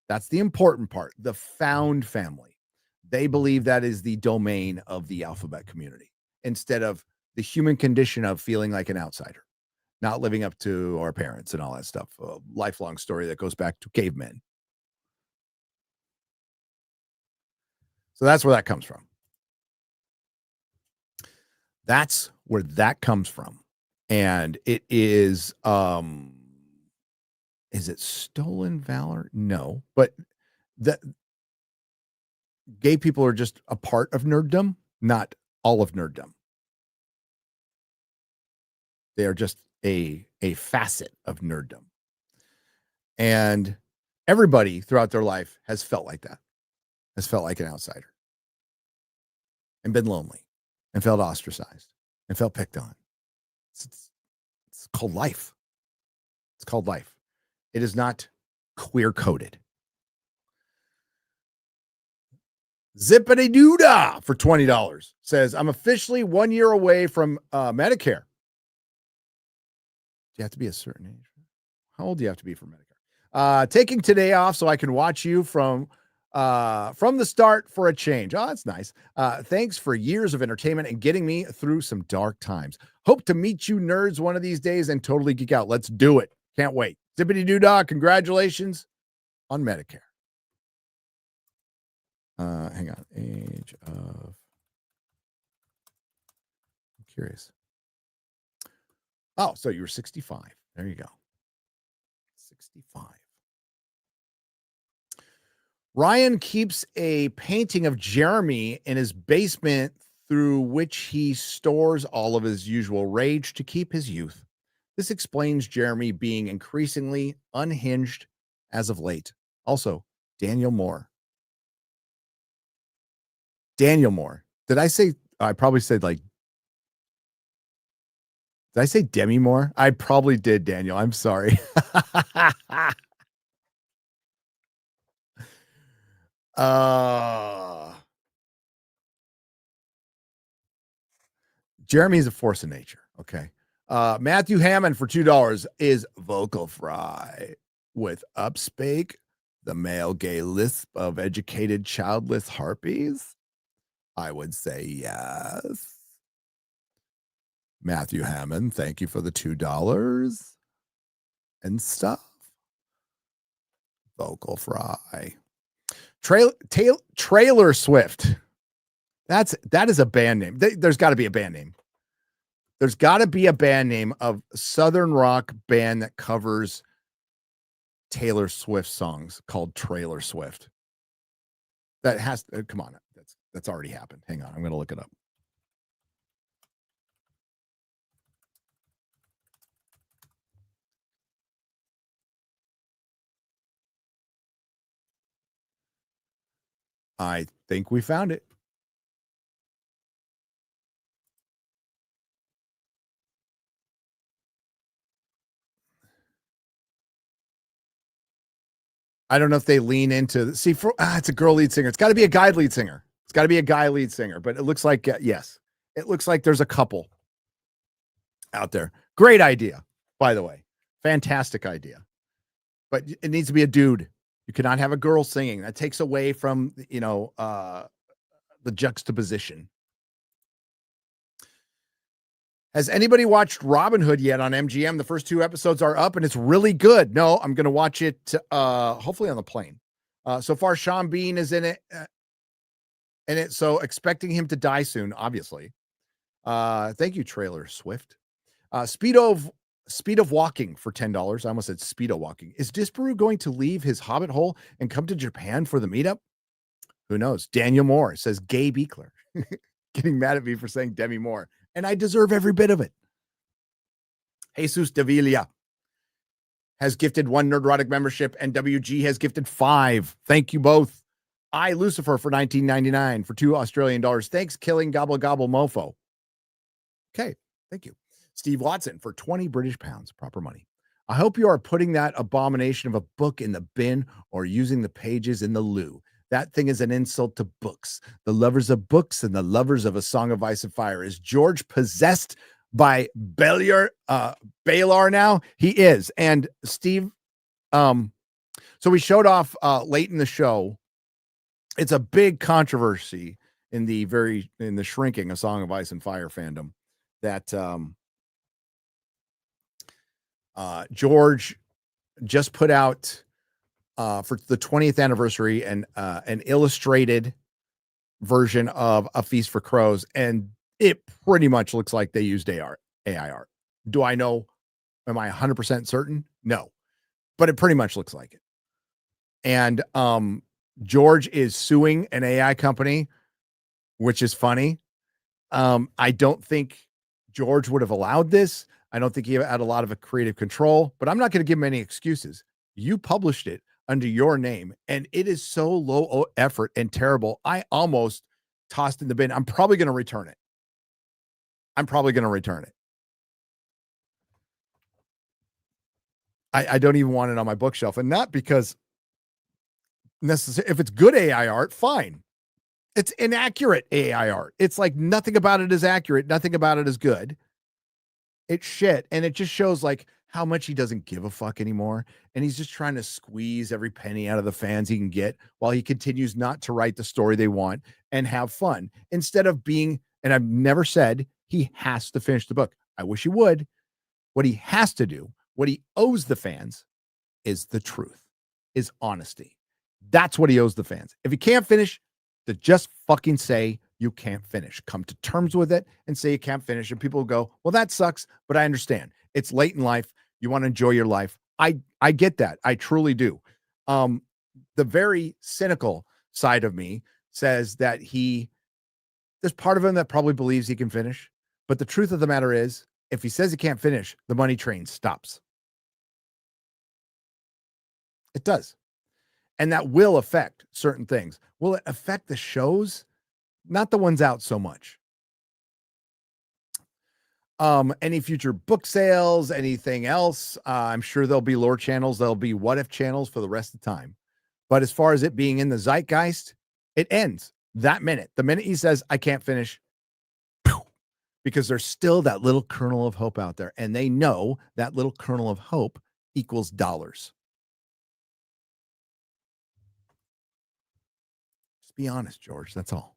That's the important part. The found family. They believe that is the domain of the alphabet community instead of the human condition of feeling like an outsider, not living up to our parents and all that stuff. A lifelong story that goes back to cavemen. So that's where that comes from. That's where that comes from. And it is it stolen valor? No, but the gay people are just a part of nerddom, not all of nerddom. They are just a facet of nerddom. And everybody throughout their life has felt like that, has felt like an outsider and been lonely and felt ostracized and felt picked on. It's called life. It's called life. It is not queer coded. Zippity Doodah for $20 says, I'm officially 1 year away from Medicare. Do you have to be a certain age? How old do you have to be for Medicare? Taking today off so I can watch you from the start for a change. Oh, that's nice. Thanks for years of entertainment and getting me through some dark times. Hope to meet you nerds one of these days and totally geek out. Let's do it. Can't wait. Zippity Doodah, congratulations on Medicare. Hang on. Age of... I'm curious. Oh, so you were 65. There you go. 65. Ryan keeps a painting of Jeremy in his basement through which he stores all of his usual rage to keep his youth. This explains Jeremy being increasingly unhinged as of late. Also, Daniel Moore. Daniel Moore. Did I say, I probably said like, did I say Demi Moore? I probably did, Daniel. I'm sorry. Jeremy's a force of nature. Okay. Matthew Hammond for $2 is vocal fry with upspake, the male gay lisp of educated childless harpies. I would say yes. Matthew Hammond, thank you for the $2 and stuff. Vocal fry. Trailer Swift. That is a band name. There's got to be a band name. There's got to be a band name of Southern rock band that covers Taylor Swift songs called Trailer Swift. That has come on. That's already happened. Hang on, I'm going to look it up. I think we found it. I don't know if they lean into it's a girl lead singer. It's got to be a guy lead singer. It's got to be a guy lead singer, but it looks like yes. It looks like there's a couple out there. Great idea, by the way. Fantastic idea. But it needs to be a dude. You cannot have a girl singing. That takes away from, the juxtaposition. Has anybody watched Robin Hood yet on MGM? The first 2 episodes are up and it's really good. No, I'm going to watch it hopefully on the plane. So far, Sean Bean is in it. So expecting him to die soon, obviously. Thank you, Trailer Swift. Speed of Walking for $10. I almost said Speedo Walking. Is Disparu going to leave his hobbit hole and come to Japan for the meetup? Who knows? Daniel Moore says Gay Beekler. Getting mad at me for saying Demi Moore. And I deserve every bit of it. Jesus Davila has gifted 1 Nerdrotic membership and WG has gifted 5. Thank you both. I, Lucifer, for $19.99 for $2 Australian. Thanks, Killing Gobble Gobble Mofo. Okay, thank you. Steve Watson for 20 British pounds, proper money. I hope you are putting that abomination of a book in the bin or using the pages in the loo. That thing is an insult to books. The lovers of books and the lovers of A Song of Ice and Fire. Is George possessed by Balar now? He is. And Steve, so we showed off late in the show. It's a big controversy in the shrinking A Song of Ice and Fire fandom that George just put out for the 20th anniversary and an illustrated version of A Feast for Crows, and it pretty much looks like they used AI art. Do I know? Am I 100% certain? No, but it pretty much looks like it. And George is suing an AI company, which is funny. I don't think George would have allowed this. I don't think he had a lot of creative control, but I'm not going to give him any excuses. You published it under your name, and it is so low effort and terrible. I almost tossed in the bin. I'm probably going to return it. I don't even want it on my bookshelf, and not because necessarily, if it's good AI art, fine. It's inaccurate AI art. It's like nothing about it is accurate. Nothing about it is good. It's shit. And it just shows like how much he doesn't give a fuck anymore. And he's just trying to squeeze every penny out of the fans he can get while he continues not to write the story they want and have fun instead of being, and I've never said he has to finish the book. I wish he would. What he has to do, what he owes the fans is the truth, is honesty. That's what he owes the fans. If he can't finish, to just fucking say you can't finish. Come to terms with it and say you can't finish. And people will go, well, that sucks, but I understand. It's late in life. You want to enjoy your life. I get that. I truly do. The very cynical side of me says that there's part of him that probably believes he can finish. But the truth of the matter is, if he says he can't finish, the money train stops. It does. And that will affect certain things. Will it affect the shows? Not the ones out so much. Any future book sales, anything else? I'm sure there'll be lore channels. There'll be what if channels for the rest of the time. But as far as it being in the zeitgeist, it ends that minute. The minute he says, I can't finish, because there's still that little kernel of hope out there. And they know that little kernel of hope equals dollars. Just be honest, George. That's all.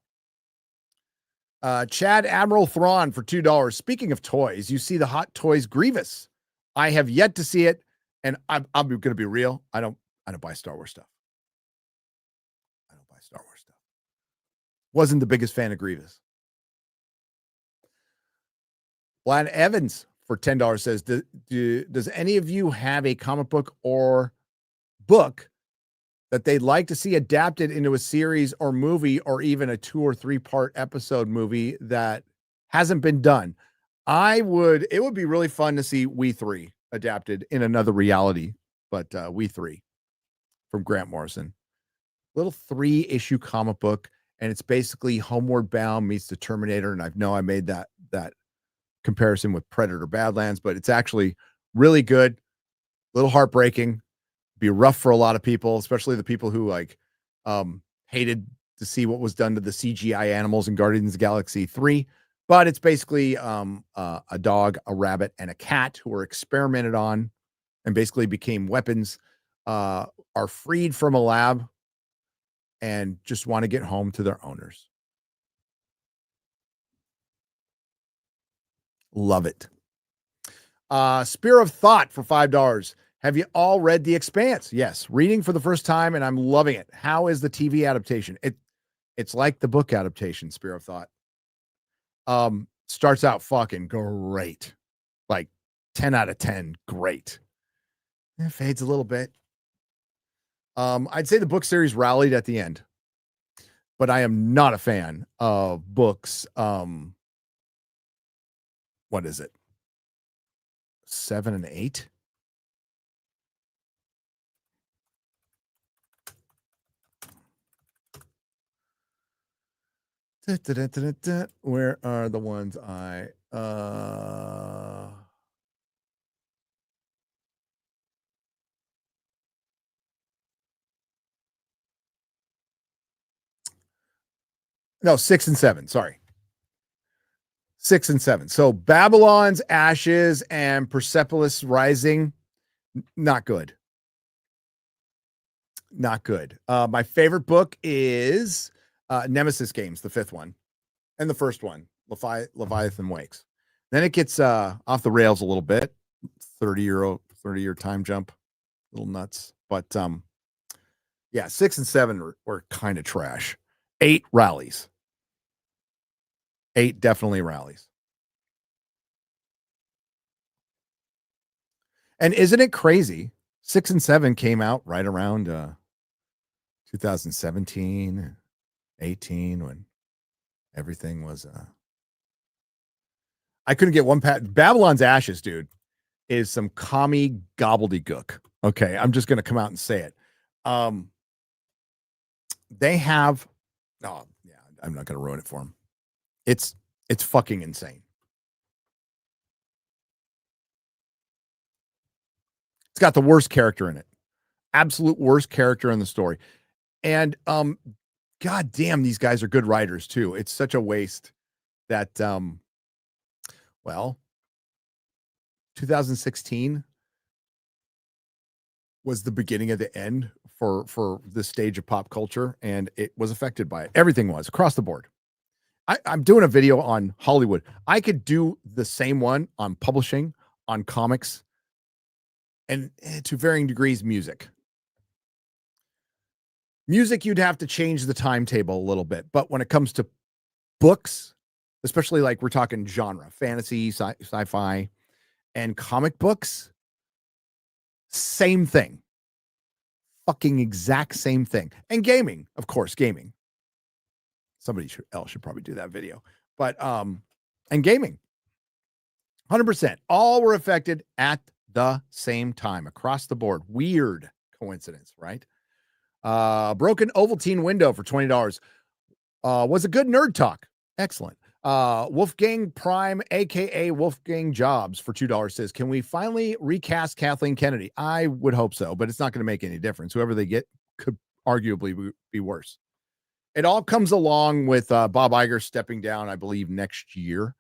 Chad Admiral Thrawn for $2. Speaking of toys, you see the Hot Toys Grievous. I have yet to see it, and I'm going to be real. I don't buy Star Wars stuff. Wasn't the biggest fan of Grievous. Vlad Evans for $10 says, does any of you have a comic book or book that they'd like to see adapted into a series or movie, or even a 2 or 3 part episode movie that hasn't been done? It would be really fun to see We 3 adapted in another reality, but We 3 from Grant Morrison. Little 3-issue comic book, and it's basically Homeward Bound meets the Terminator. And I made that comparison with Predator Badlands, but it's actually really good. A little heartbreaking. Be rough for a lot of people, especially the people who hated to see what was done to the CGI animals in Guardians of the Galaxy 3. But it's basically a dog, a rabbit, and a cat who were experimented on and basically became weapons, are freed from a lab and just want to get home to their owners. Love it. Spear of Thought for $5. Have you all read The Expanse? Yes. Reading for the first time, and I'm loving it. How is the TV adaptation? It's like the book adaptation, Spear of Thought. Starts out fucking great. Like 10 out of 10. Great. It fades a little bit. I'd say the book series rallied at the end, but I am not a fan of books. What is it? 7 and 8. Where are the ones I no, 6 and 7, sorry. 6 and 7. So Babylon's Ashes and Persepolis Rising, not good. Not good. My favorite book is Nemesis Games, the 5th one, and the first one, Leviathan Wakes. Then it gets off the rails a little bit. 30-year time jump, a little nuts. But yeah, 6 and 7 were kind of trash. 8 rallies. 8 definitely rallies. And isn't it crazy? 6 and 7 came out right around 2017, 18, when everything was I couldn't get one pat. Babylon's Ashes, dude, is some commie gobbledygook. Okay, I'm just gonna come out and say it. They have yeah, I'm not gonna ruin it for them. It's fucking insane. It's got the worst character in it. Absolute worst character in the story. And god damn, these guys are good writers too. It's such a waste that 2016 was the beginning of the end for this stage of pop culture, and it was affected by it. Everything was across the board. I'm doing a video on Hollywood. I could do the same one on publishing, on comics, and to varying degrees, music. Music, you'd have to change the timetable a little bit. But when it comes to books, especially like we're talking genre, fantasy, sci-fi, and comic books, same thing. Fucking exact same thing. And gaming, of course, gaming. Somebody else should probably do that video. But and gaming, 100%. All were affected at the same time across the board. Weird coincidence, right? Broken Ovaltine window for $20. Was a good nerd talk. Excellent. Wolfgang Prime, aka Wolfgang Jobs, for $2 says, can we finally recast Kathleen Kennedy? I would hope so, but it's not going to make any difference. Whoever they get could arguably be worse. It all comes along with Bob Iger stepping down, I believe, next year.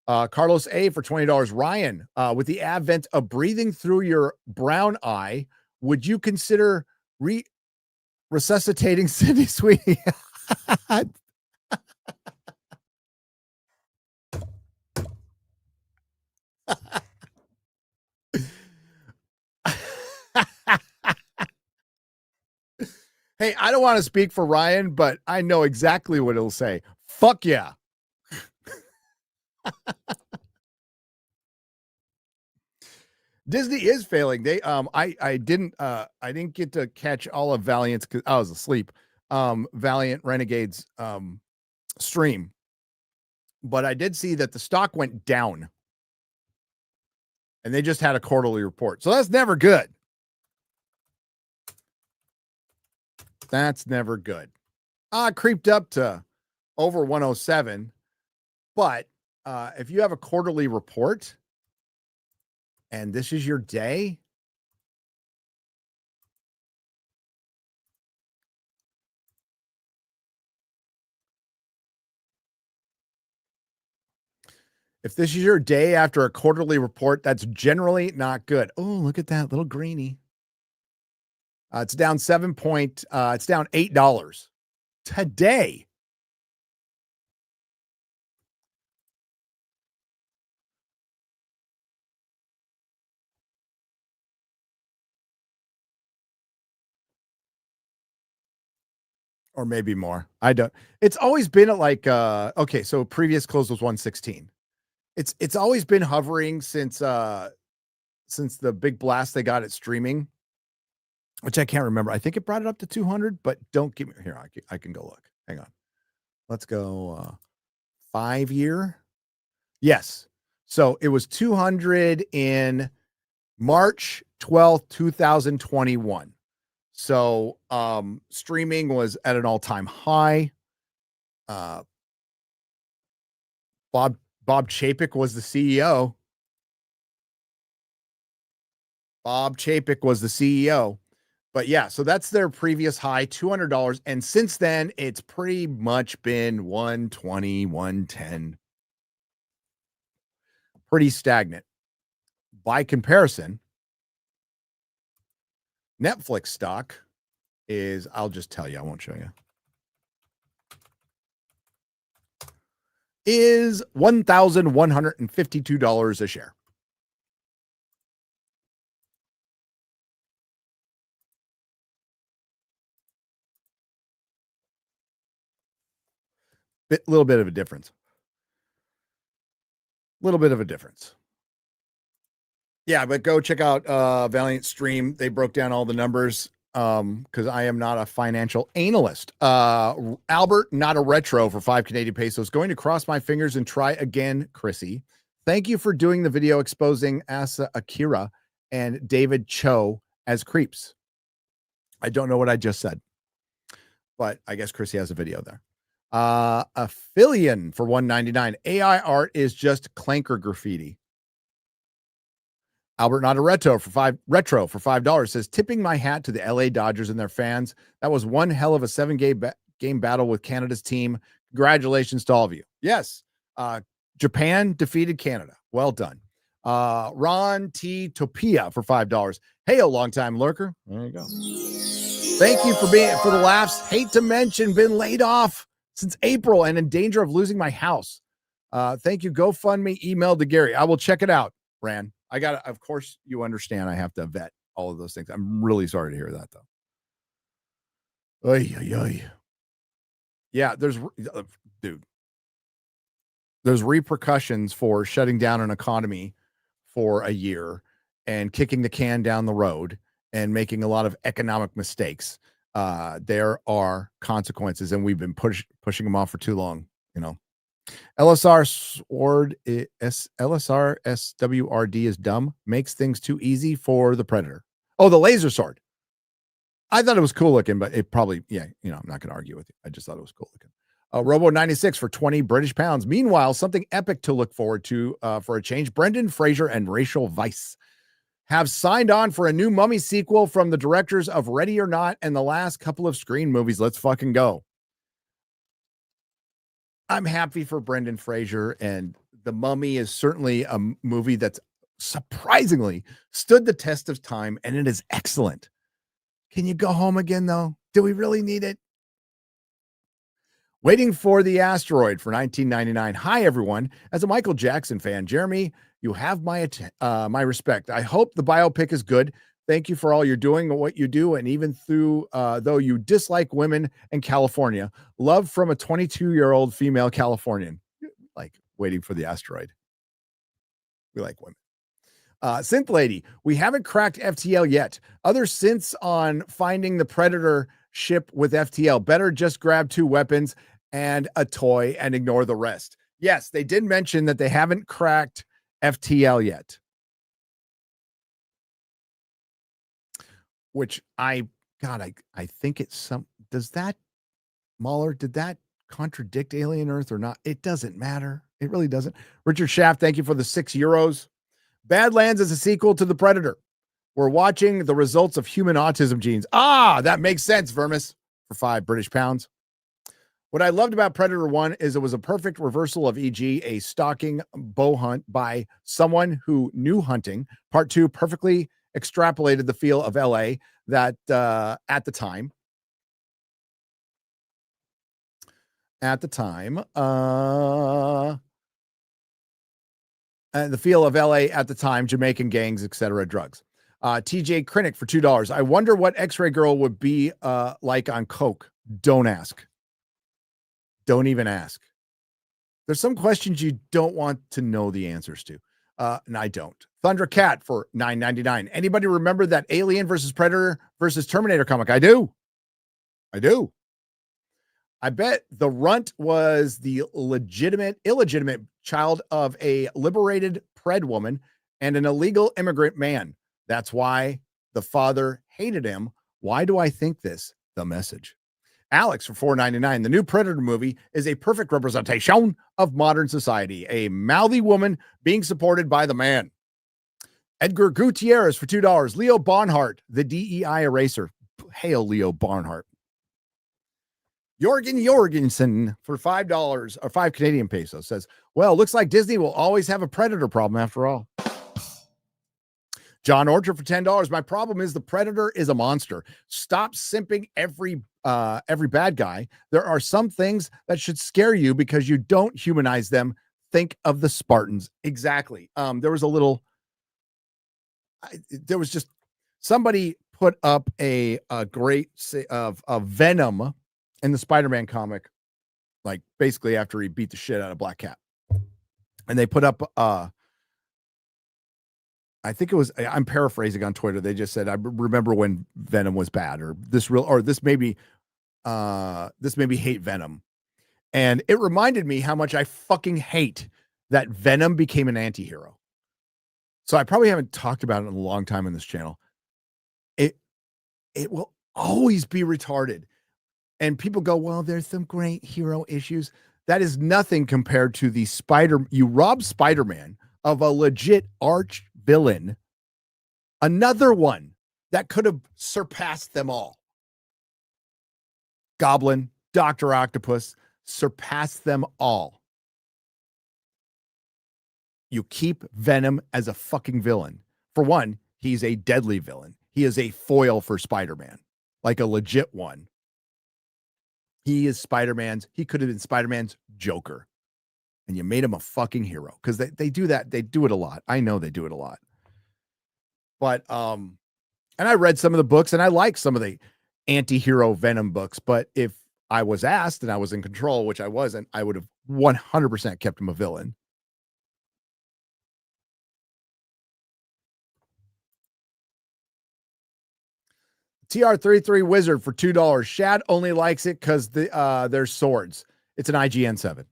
Carlos A for $20. Ryan, with the advent of breathing through your brown eye, would you consider resuscitating Cindy Sweetie? Hey, I don't want to speak for Ryan, but I know exactly what he'll say. Fuck yeah. Disney is failing. They I didn't get to catch all of Valiant's because I was asleep. Valiant Renegades stream. But I did see that the stock went down. And they just had a quarterly report. So that's never good. That's never good. Creeped up to over 107. But if you have a quarterly report and this is your day, If this is your day after a quarterly report, that's generally not good. Oh, look at that little greenie. It's down it's down $8 today. Or maybe more. I don't. It's always been at like okay, so previous close was 116. It's always been hovering since the big blast they got at streaming, which I can't remember. I think it brought it up to 200, but don't give me here. I can go look. Hang on. Let's go 5 year. Yes. So it was 200 in March 12th, 2021. So streaming was at an all-time high. Bob Chapek was the CEO. But yeah, so that's their previous high, $200. And since then, it's pretty much been 120, 110. Pretty stagnant. By comparison, Netflix stock is, I'll just tell you, I won't show you, is $1,152 a share. Little bit of a difference. Yeah, but go check out Valiant Stream. They broke down all the numbers because I am not a financial analyst. Albert, not a retro for 5 Canadian pesos. Going to cross my fingers and try again, Chrissy. Thank you for doing the video exposing Asa Akira and David Cho as creeps. I don't know what I just said, but I guess Chrissy has a video there. A Fillion for $1.99. AI art is just clanker graffiti. Albert Not a Retro for $5 says, tipping my hat to the LA Dodgers and their fans. That was one hell of a 7-game battle with Canada's team. Congratulations to all of you. Yes. Japan defeated Canada. Well done. Ron T. Topia for $5. Hey, a long-time lurker. There you go. Thank you for the laughs. Hate to mention, been laid off since April and in danger of losing my house. Thank you. GoFundMe emailed to Gary. I will check it out, Ran. Of course, you understand I have to vet all of those things. I'm really sorry to hear that, though. Oy, oy, oy. Yeah, there's repercussions for shutting down an economy for a year and kicking the can down the road and making a lot of economic mistakes. There are consequences, and we've been pushing them off for too long, you know. LSR SWRD is dumb, makes things too easy for the predator. Oh, the laser sword. I thought it was cool looking, but it probably, yeah, you know, I'm not going to argue with you. I just thought it was cool looking. Robo 96 for 20 British pounds. Meanwhile, something epic to look forward to for a change. Brendan Fraser and Rachel Weisz have signed on for a new Mummy sequel from the directors of Ready or Not and the last couple of Screen movies. Let's fucking go. I'm happy for Brendan Fraser, and The Mummy is certainly a movie that's surprisingly stood the test of time, and it is excellent. Can you go home again, though? Do we really need it? Waiting for the Asteroid for $19.99. Hi, everyone. As a Michael Jackson fan, Jeremy, you have my respect. I hope the biopic is good. Thank you for all you're doing and what you do. And even though you dislike women in California, love from a 22-year-old female Californian. Like Waiting for the Asteroid. We like women. Synth Lady, we haven't cracked FTL yet. Other synths on finding the Predator ship with FTL. Better just grab 2 weapons and a toy and ignore the rest. Yes, they did mention that they haven't cracked FTL yet. Which I think it's some, does that, Mahler, did that contradict Alien Earth or not? It doesn't matter. It really doesn't. Richard Schaff, thank you for the €6. Badlands is a sequel to The Predator. We're watching the results of human autism genes. Ah, that makes sense, Vermis, for 5 British pounds. What I loved about Predator 1 is it was a perfect reversal of E.G., a stalking bow hunt by someone who knew hunting. Part 2 perfectly extrapolated the feel of L.A. that at the time, the feel of LA at the time, Jamaican gangs, etc., drugs. TJ Krennic for $2. I wonder what X-Ray Girl would be like on coke. Don't ask. Don't even ask. There's some questions you don't want to know the answers to. And I don't. Thundercat for $9.99. Anybody remember that Alien versus Predator versus Terminator comic? I do. I bet the runt was the illegitimate child of a liberated Pred woman and an illegal immigrant man. That's why the father hated him. Why do I think this? The message. Alex for $4.99. The new Predator movie is a perfect representation of modern society. A mouthy woman being supported by the man. Edgar Gutierrez for $2. Leo Barnhart, the DEI eraser. Hail Leo Barnhart. Jorgensen for $5 or 5 Canadian pesos says, well, looks like Disney will always have a Predator problem after all. John Orchard for $10. My problem is the Predator is a monster. Stop simping every bad guy. There are some things that should scare you because you don't humanize them. Think of the Spartans. Exactly. There was just somebody put up a great of Venom in the Spider-Man comic, like basically after he beat the shit out of Black Cat. And they put up, I think it was, I'm paraphrasing on Twitter. They just said, I remember when Venom was bad, or this made me hate Venom. And it reminded me how much I fucking hate that Venom became an anti-hero. So I probably haven't talked about it in a long time on this channel. It will always be retarded. And people go, well, there's some great hero issues. That is nothing compared to you rob Spider-Man of a legit arch villain. Another one that could have surpassed them all. Goblin, Dr. Octopus, surpassed them all. You keep Venom as a fucking villain. For one, he's a deadly villain. He is a foil for Spider-Man, like a legit one. He could have been Spider-Man's Joker. And you made him a fucking hero. Because they do that. They do it a lot. I know they do it a lot. But, and I read some of the books and I like some of the anti-hero Venom books. But if I was asked and I was in control, which I wasn't, I would have 100% kept him a villain. TR33 Wizard for $2. Shad only likes it because there's swords. It's an IGN 7.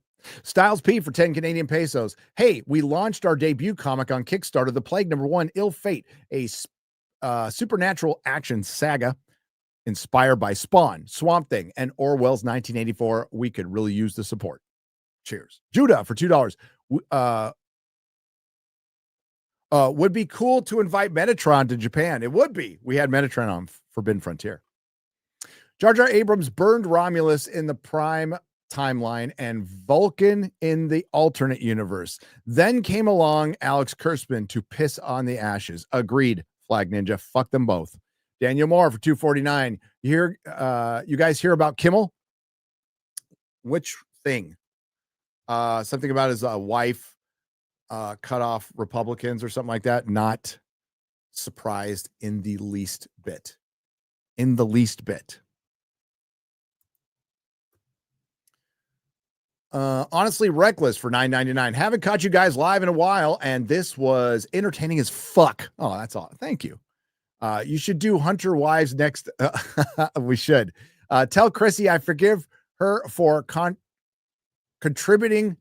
Styles P for 10 Canadian pesos. Hey, we launched our debut comic on Kickstarter, The Plague #1, Ill Fate, a supernatural action saga inspired by Spawn, Swamp Thing, and Orwell's 1984. We could really use the support. Cheers. Judah for $2. Would be cool to invite Metatron to Japan. It would be. We had Metatron on Forbidden Frontier. Jar Jar Abrams burned Romulus in the Prime timeline and Vulcan in the alternate universe. Then came along Alex Kurtzman to piss on the ashes. Agreed, Flag Ninja. Fuck them both. Daniel Moore for $2.49. You guys hear about Kimmel? Which thing? Something about his wife cut off Republicans or something like that. Not surprised in the least bit. Honestly Reckless for $9.99. Haven't caught you guys live in a while, and this was entertaining as fuck. Oh, that's all. Thank you. You should do Hunter Wives next. We should. Tell Chrissy I forgive her for contributing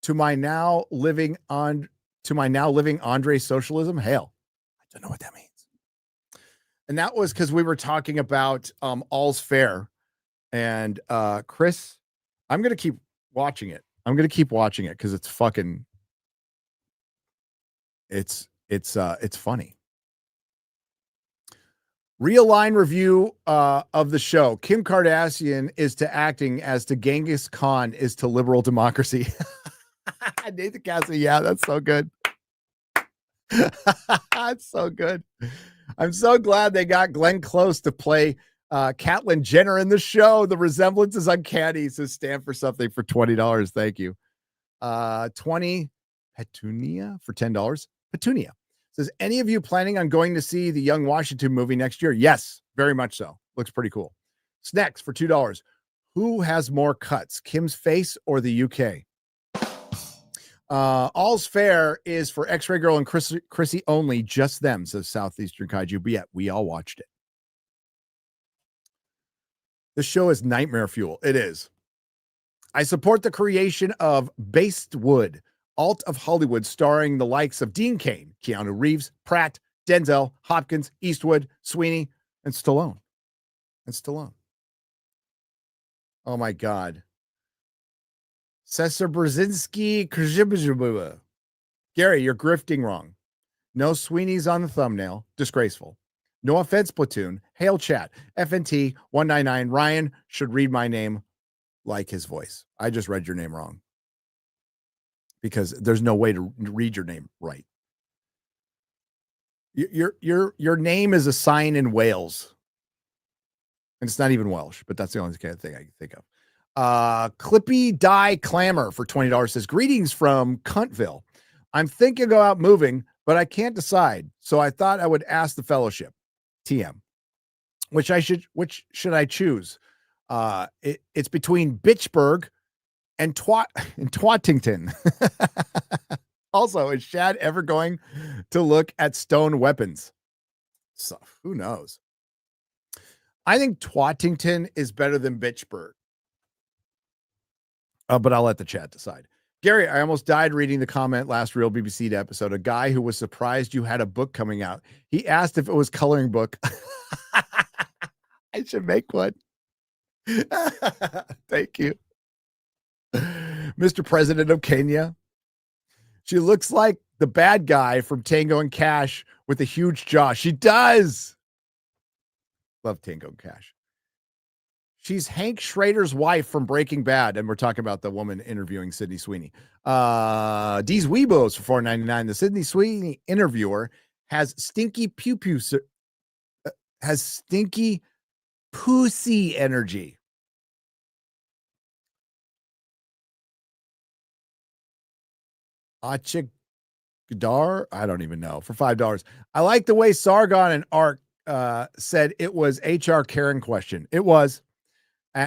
to my now living Andre socialism. Hell, I don't know what that means. And that was because we were talking about All's Fair. And Chris, I'm gonna keep watching it. Because it's fucking it's funny. Real line review of the show. Kim Kardashian is to acting as to Genghis Khan is to liberal democracy. Nathan Cassidy, yeah, that's so good. That's so good. I'm so glad they got Glenn Close to play Caitlyn Jenner in the show. The resemblance is uncanny. So stand for something for $20. Thank you. 20 Petunia for $10. Petunia says, any of you planning on going to see the Young Washington movie next year? Yes, very much so. Looks pretty cool. Snacks for $2. Who has more cuts, Kim's face or the UK? All's Fair is for X-Ray Girl and Chrissy only, just them, says Southeastern Kaiju. But yet, we all watched it. This show is nightmare fuel. It is. I support the creation of Based Wood, alt of Hollywood, starring the likes of Dean Cain, Keanu Reeves, Pratt, Denzel, Hopkins, Eastwood, Sweeney, and Stallone. Oh my God. Cesar Brzezinski. Gary, you're grifting wrong. No Sweeney's on the thumbnail. Disgraceful. No offense, Platoon. Hail chat. FNT 199. Ryan should read my name like his voice. I just read your name wrong because there's no way to read your name right. Your name is a sign in Wales. And it's not even Welsh, but that's the only kind of thing I can think of. Clippy Die Clamor for $20 says, greetings from Cuntville. I'm thinking about moving, but I can't decide. So I thought I would ask the fellowship. TM. Which should I choose? It's between Bitchburg and Twattington. Also, is Shad ever going to look at stone weapons? So who knows? I think Twattington is better than Bitchburg. But I'll let the chat decide. Gary, I almost died reading the comment last Real BBC episode. A guy who was surprised you had a book coming out. He asked if it was coloring book. I should make one. Thank you. Mr. President of Kenya. She looks like the bad guy from Tango and Cash with a huge jaw. She does. Love Tango and Cash. She's Hank Schrader's wife from Breaking Bad, and we're talking about the woman interviewing Sydney Sweeney. D's Weebos for $4.99. The Sydney Sweeney interviewer has stinky pussy energy. Gadar, I don't even know, for $5. I like the way Sargon and Ark said it was HR Karen question. It was.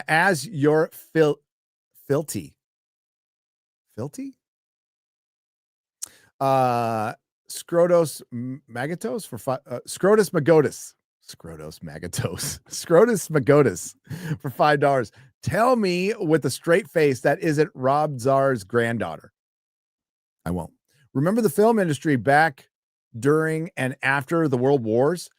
As your filthy. Scrotus Magatos for Scrotus Magotus. Scrotus Magotus for $5. Tell me with a straight face that isn't Rob Czar's granddaughter. I won't. Remember the film industry back during and after the World Wars?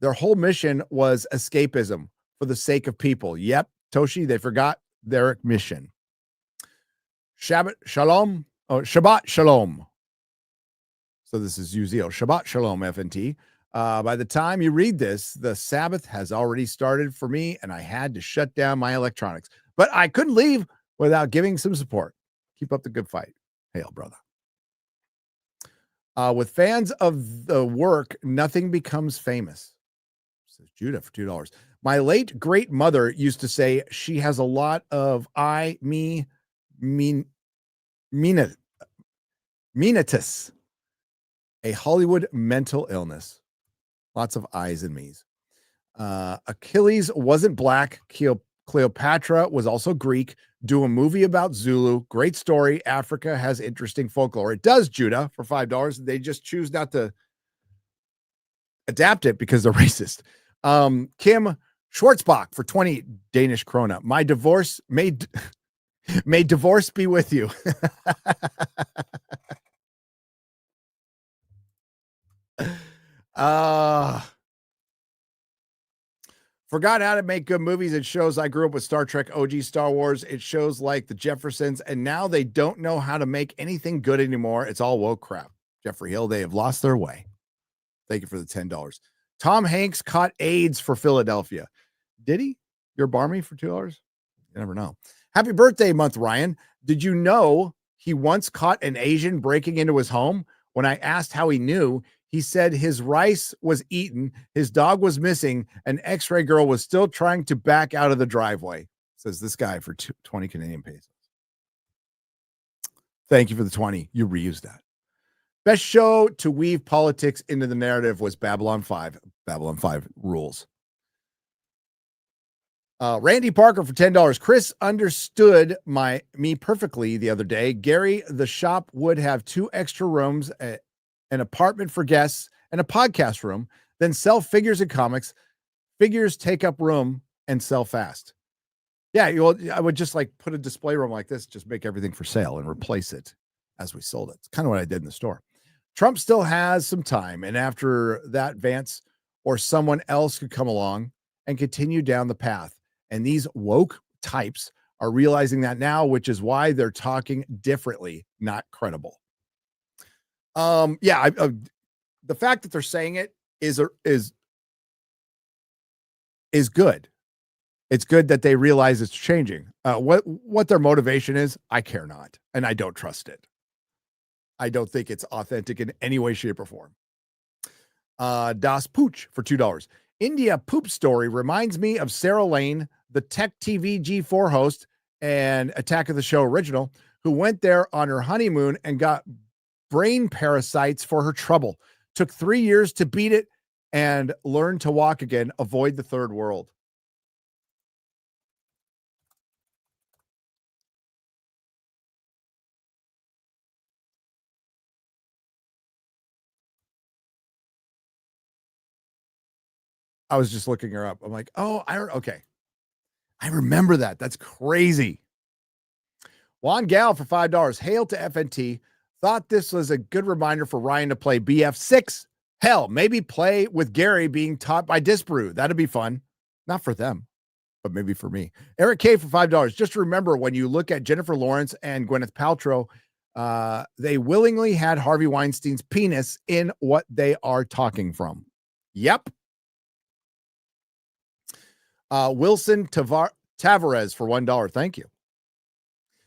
Their whole mission was escapism for the sake of people. Yep. Toshi, they forgot their mission. Shabbat Shalom. Oh, Shabbat Shalom. So this is Uziel. Shabbat Shalom, FNT. By the time you read this, the Sabbath has already started for me, and I had to shut down my electronics. But I couldn't leave without giving some support. Keep up the good fight. Hail, brother. With fans of the work, nothing becomes famous. Says Judah for $2. My late great mother used to say she has a lot of meanitus, a Hollywood mental illness. Lots of I's and me's. Achilles wasn't black. Cleopatra was also Greek. Do a movie about Zulu. Great story. Africa has interesting folklore. It does, Judah, for $5. They just choose not to adapt it because they're racist. Kim Schwartzbach for 20 Danish krona. My divorce may divorce be with you. Forgot how to make good movies. It shows I grew up with Star Trek, OG Star Wars. It shows like the Jeffersons, and now they don't know how to make anything good anymore. It's all woke crap. Jeffrey Hill, they have lost their way. Thank you for the $10. Tom Hanks caught AIDS for Philadelphia. Did he? You're barmy for $2? You never know. Happy birthday month, Ryan. Did you know he once caught an Asian breaking into his home? When I asked how he knew, he said his rice was eaten, his dog was missing, an X-ray girl was still trying to back out of the driveway. Says this guy for 20 Canadian pesos. Thank you for the 20. You reused that. Best show to weave politics into the narrative was Babylon 5. Babylon 5 rules. Randy Parker for $10. Chris understood me perfectly the other day. Gary, the shop would have 2 extra rooms, an apartment for guests, and a podcast room, then sell figures and comics. Figures take up room and sell fast. Yeah, I would just like put a display room like this, just make everything for sale and replace it as we sold it. It's kind of what I did in the store. Trump still has some time, and after that, Vance or someone else could come along and continue down the path. And these woke types are realizing that now, which is why they're talking differently, not credible. The fact that they're saying it is good. It's good that they realize it's changing. What their motivation is, I care not, and I don't trust it. I don't think it's authentic in any way, shape, or form. Das Pooch for $2. India poop story reminds me of Sarah Lane, the Tech TV G4 host and Attack of the Show original, who went there on her honeymoon and got brain parasites for her trouble. Took 3 years to beat it and learn to walk again. Avoid the third world. I was just looking her up. I'm like, oh, okay. I remember that. That's crazy. Juan Gal for $5. Hail to FNT. Thought this was a good reminder for Ryan to play BF6. Hell, maybe play with Gary being taught by Disbrew. That'd be fun. Not for them, but maybe for me. Eric K for $5. Just remember, when you look at Jennifer Lawrence and Gwyneth Paltrow, they willingly had Harvey Weinstein's penis in what they are talking from. Yep. Wilson Tavares for $1. Thank you.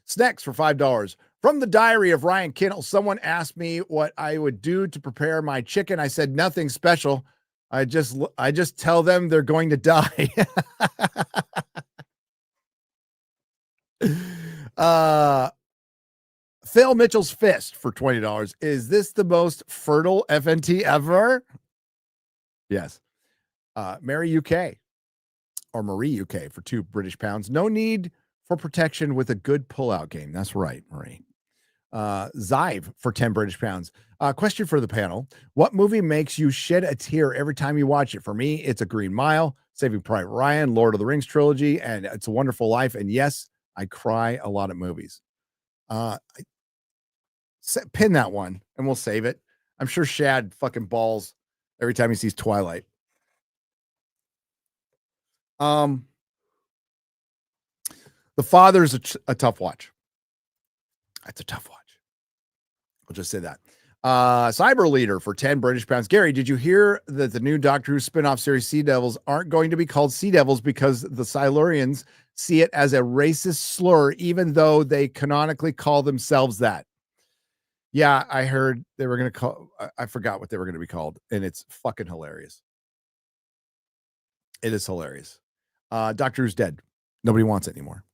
Snacks for $5. From the diary of Ryan Kinnell, someone asked me what I would do to prepare my chicken. I said nothing special. I just tell them they're going to die. Phil Mitchell's fist for $20. Is this the most fertile FNT ever? Yes. Mary UK. Or Marie UK for £2 British. No need for protection with a good pullout game. That's right, Marie. Zive for £10 British. Question for the panel. What movie makes you shed a tear every time you watch it? For me, it's A Green Mile, Saving Private Ryan, Lord of the Rings trilogy, and It's a Wonderful Life. And yes, I cry a lot at movies. Pin that one and we'll save it. I'm sure Shad fucking balls every time he sees Twilight. The Father's a tough watch. That's a tough watch. I'll just say that. Cyber Leader for £10 British. Gary, did you hear that the new Doctor Who spinoff series Sea Devils aren't going to be called Sea Devils because the Silurians see it as a racist slur, even though they canonically call themselves that? Yeah, I heard they were going to call, I forgot what they were going to be called, and it's fucking hilarious. It is hilarious. Doctor Who's dead. Nobody wants it anymore.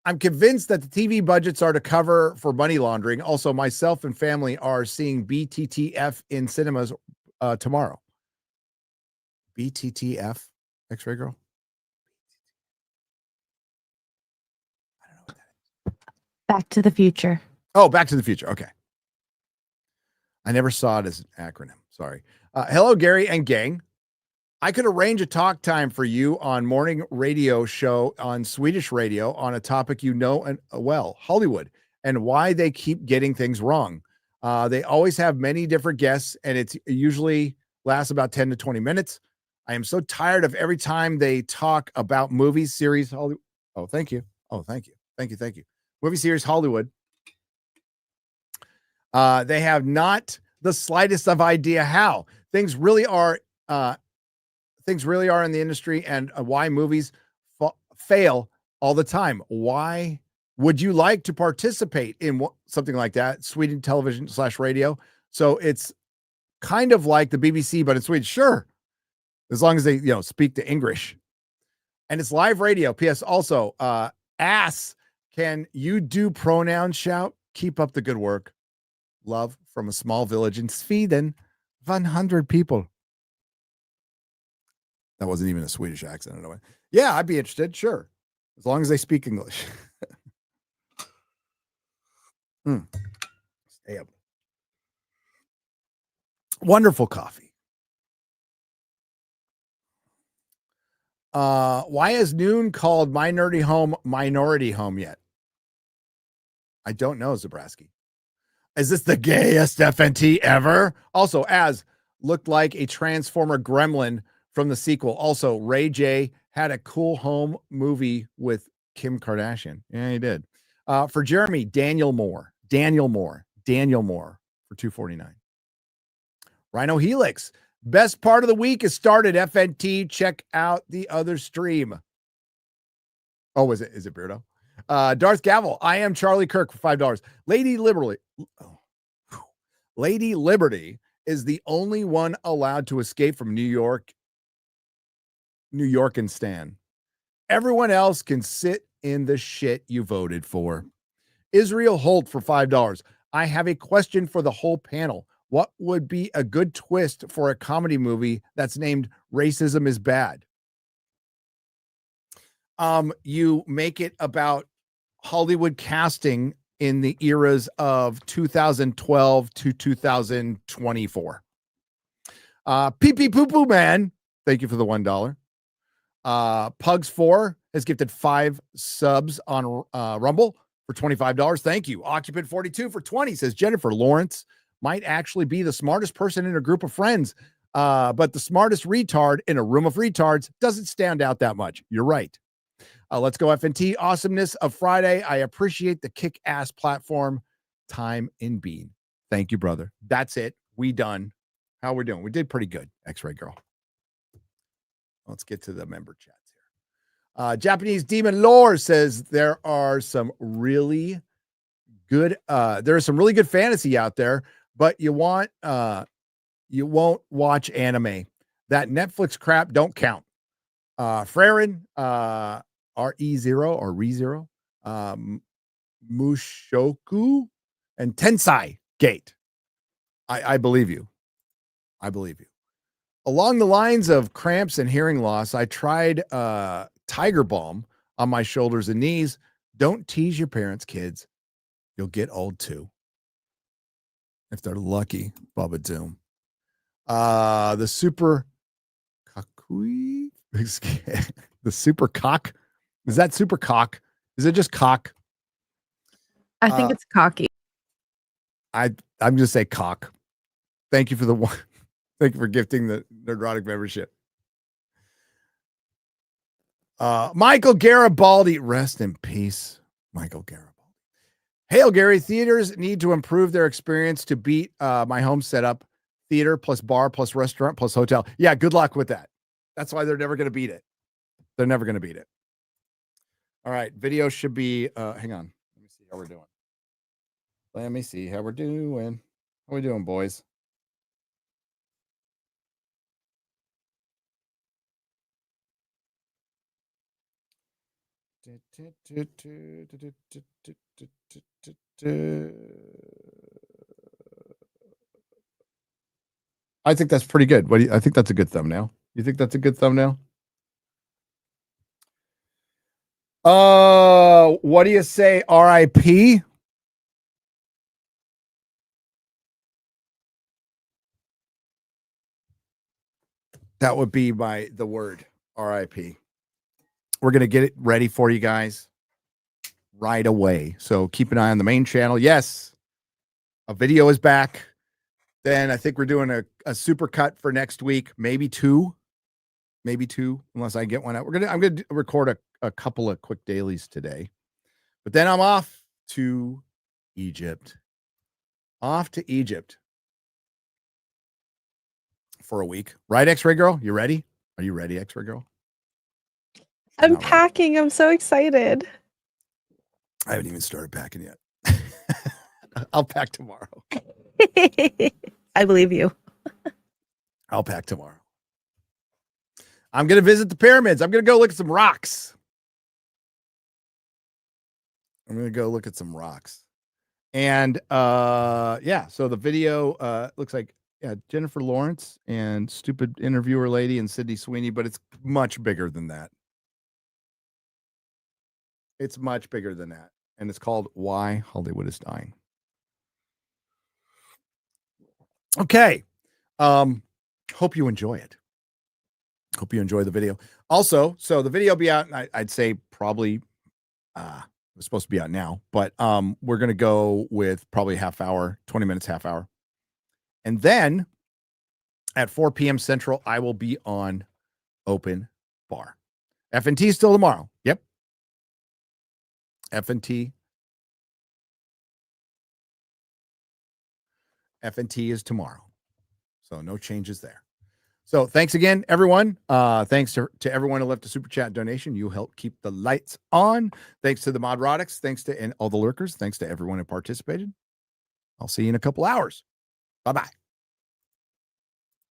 I'm convinced that the TV budgets are to cover for money laundering. Also, myself and family are seeing BTTF in cinemas tomorrow. BTTF, X-Ray Girl? I don't know what that is. Back to the Future. Oh, Back to the Future. Okay. I never saw it as an acronym. Sorry. Hello, Gary and gang. I could arrange a talk time for you on morning radio show on Swedish radio on a topic you know and well, Hollywood, and why they keep getting things wrong. They always have many different guests, and it's usually lasts about 10 to 20 minutes. I am so tired of every time they talk about movies, series, Hollywood. Oh, thank you. Oh, thank you. Thank you. Thank you. Movie series, Hollywood. They have not the slightest of idea how things really are things really are in the industry and why movies fail all the time. Why would you like to participate in something like that? Sweden television/radio. So it's kind of like the BBC, but in Sweden. Sure. As long as they, speak the English. And it's live radio. P.S. Also, ass, can you do pronoun shout? Keep up the good work. Love from a small village in Sweden. 100 people. That wasn't even a Swedish accent. I don't know. Yeah, I'd be interested. Sure. As long as they speak English. Stay up. Wonderful coffee. Why is Noon called My Nerdy Home Minority Home yet? I don't know, Zabrowski. Is this the gayest FNT ever? Also, as looked like a Transformer gremlin from the sequel. Also, Ray J had a cool home movie with Kim Kardashian. Yeah, he did. For Jeremy, Daniel Moore for $2.49. Rhino Helix. Best part of the week is started. FNT. Check out the other stream. Oh, is it Beardo? Darth Gavel. I am Charlie Kirk for $5. Lady Liberty is the only one allowed to escape from New York and Stan. Everyone else can sit in the shit you voted for. Israel Holt for $5. I have a question for the whole panel. What would be a good twist for a comedy movie that's named Racism is Bad? You make it about Hollywood casting in the eras of 2012 to 2024. Pee Pee Poo Poo Man, thank you for the $1. Pugs 4 has gifted 5 subs on Rumble for $25. Thank you. Occupant 42 for 20 says Jennifer Lawrence might actually be the smartest person in a group of friends, but the smartest retard in a room of retards doesn't stand out that much. You're right. Let's go FNT. Awesomeness of Friday. I appreciate the kick-ass platform. Time in Bean. Thank you, brother. That's it. We done. How we doing? We did pretty good, X-Ray Girl. Let's get to the member chats here. Japanese Demon Lore says there are some really good fantasy out there, but you won't watch anime. That Netflix crap don't count. Freren, RE0 or RE0, Mushoku, and Tensai Gate. I believe you. Along the lines of cramps and hearing loss, I tried Tiger Balm on my shoulders and knees. Don't tease your parents, kids. You'll get old too. If they're lucky, Bubba Doom. The super kakui, the super cock. Is that super cock? Is it just cock? I think it's cocky. I'm just say cock. Thank you for the one. Thank you for gifting the Nerdrotic membership. Michael Garibaldi, rest in peace, Michael Garibaldi. Hail, Gary. Theaters need to improve their experience to beat my home setup. Theater plus bar plus restaurant plus hotel. Yeah, good luck with that. That's why they're never going to beat it. They're never going to beat it. All right, video should be, hang on. Let me see how we're doing. Let me see how we're doing. How we doing, boys? I think that's pretty good. I think that's a good thumbnail. You think that's a good thumbnail? What do you say, RIP? That would be the word, RIP. We're going to get it ready for you guys right away. So keep an eye on the main channel. Yes, a video is back. Then I think we're doing a super cut for next week. Maybe two, unless I get one out. I'm going to record a couple of quick dailies today. But then I'm off to Egypt. For a week. Right, X-Ray Girl? You ready? Are you ready, X-Ray Girl? I'm Not ready. packing. I'm so excited. I haven't even started packing yet. I'll pack tomorrow. I believe you. I'll pack tomorrow. I'm going to visit the pyramids. I'm going to go look at some rocks. I'm going to go look at some rocks. And yeah, so the video looks like Jennifer Lawrence and stupid interviewer lady and Sydney Sweeney, but it's much bigger than that. It's much bigger than that. And it's called Why Hollywood is Dying. Okay. Hope you enjoy it. Hope you enjoy the video. Also, so the video will be out, I'd say probably it was supposed to be out now, but we're going to go with probably half hour, 20 minutes, half hour. And then at 4 p.m. Central, I will be on Open Bar. FNT is still tomorrow. Yep. FNT is tomorrow. So no changes there. So thanks again, everyone. Thanks to everyone who left a super chat donation. You help keep the lights on. Thanks to the Modrotics. Thanks to and all the lurkers. Thanks to everyone who participated. I'll see you in a couple hours. Bye-bye.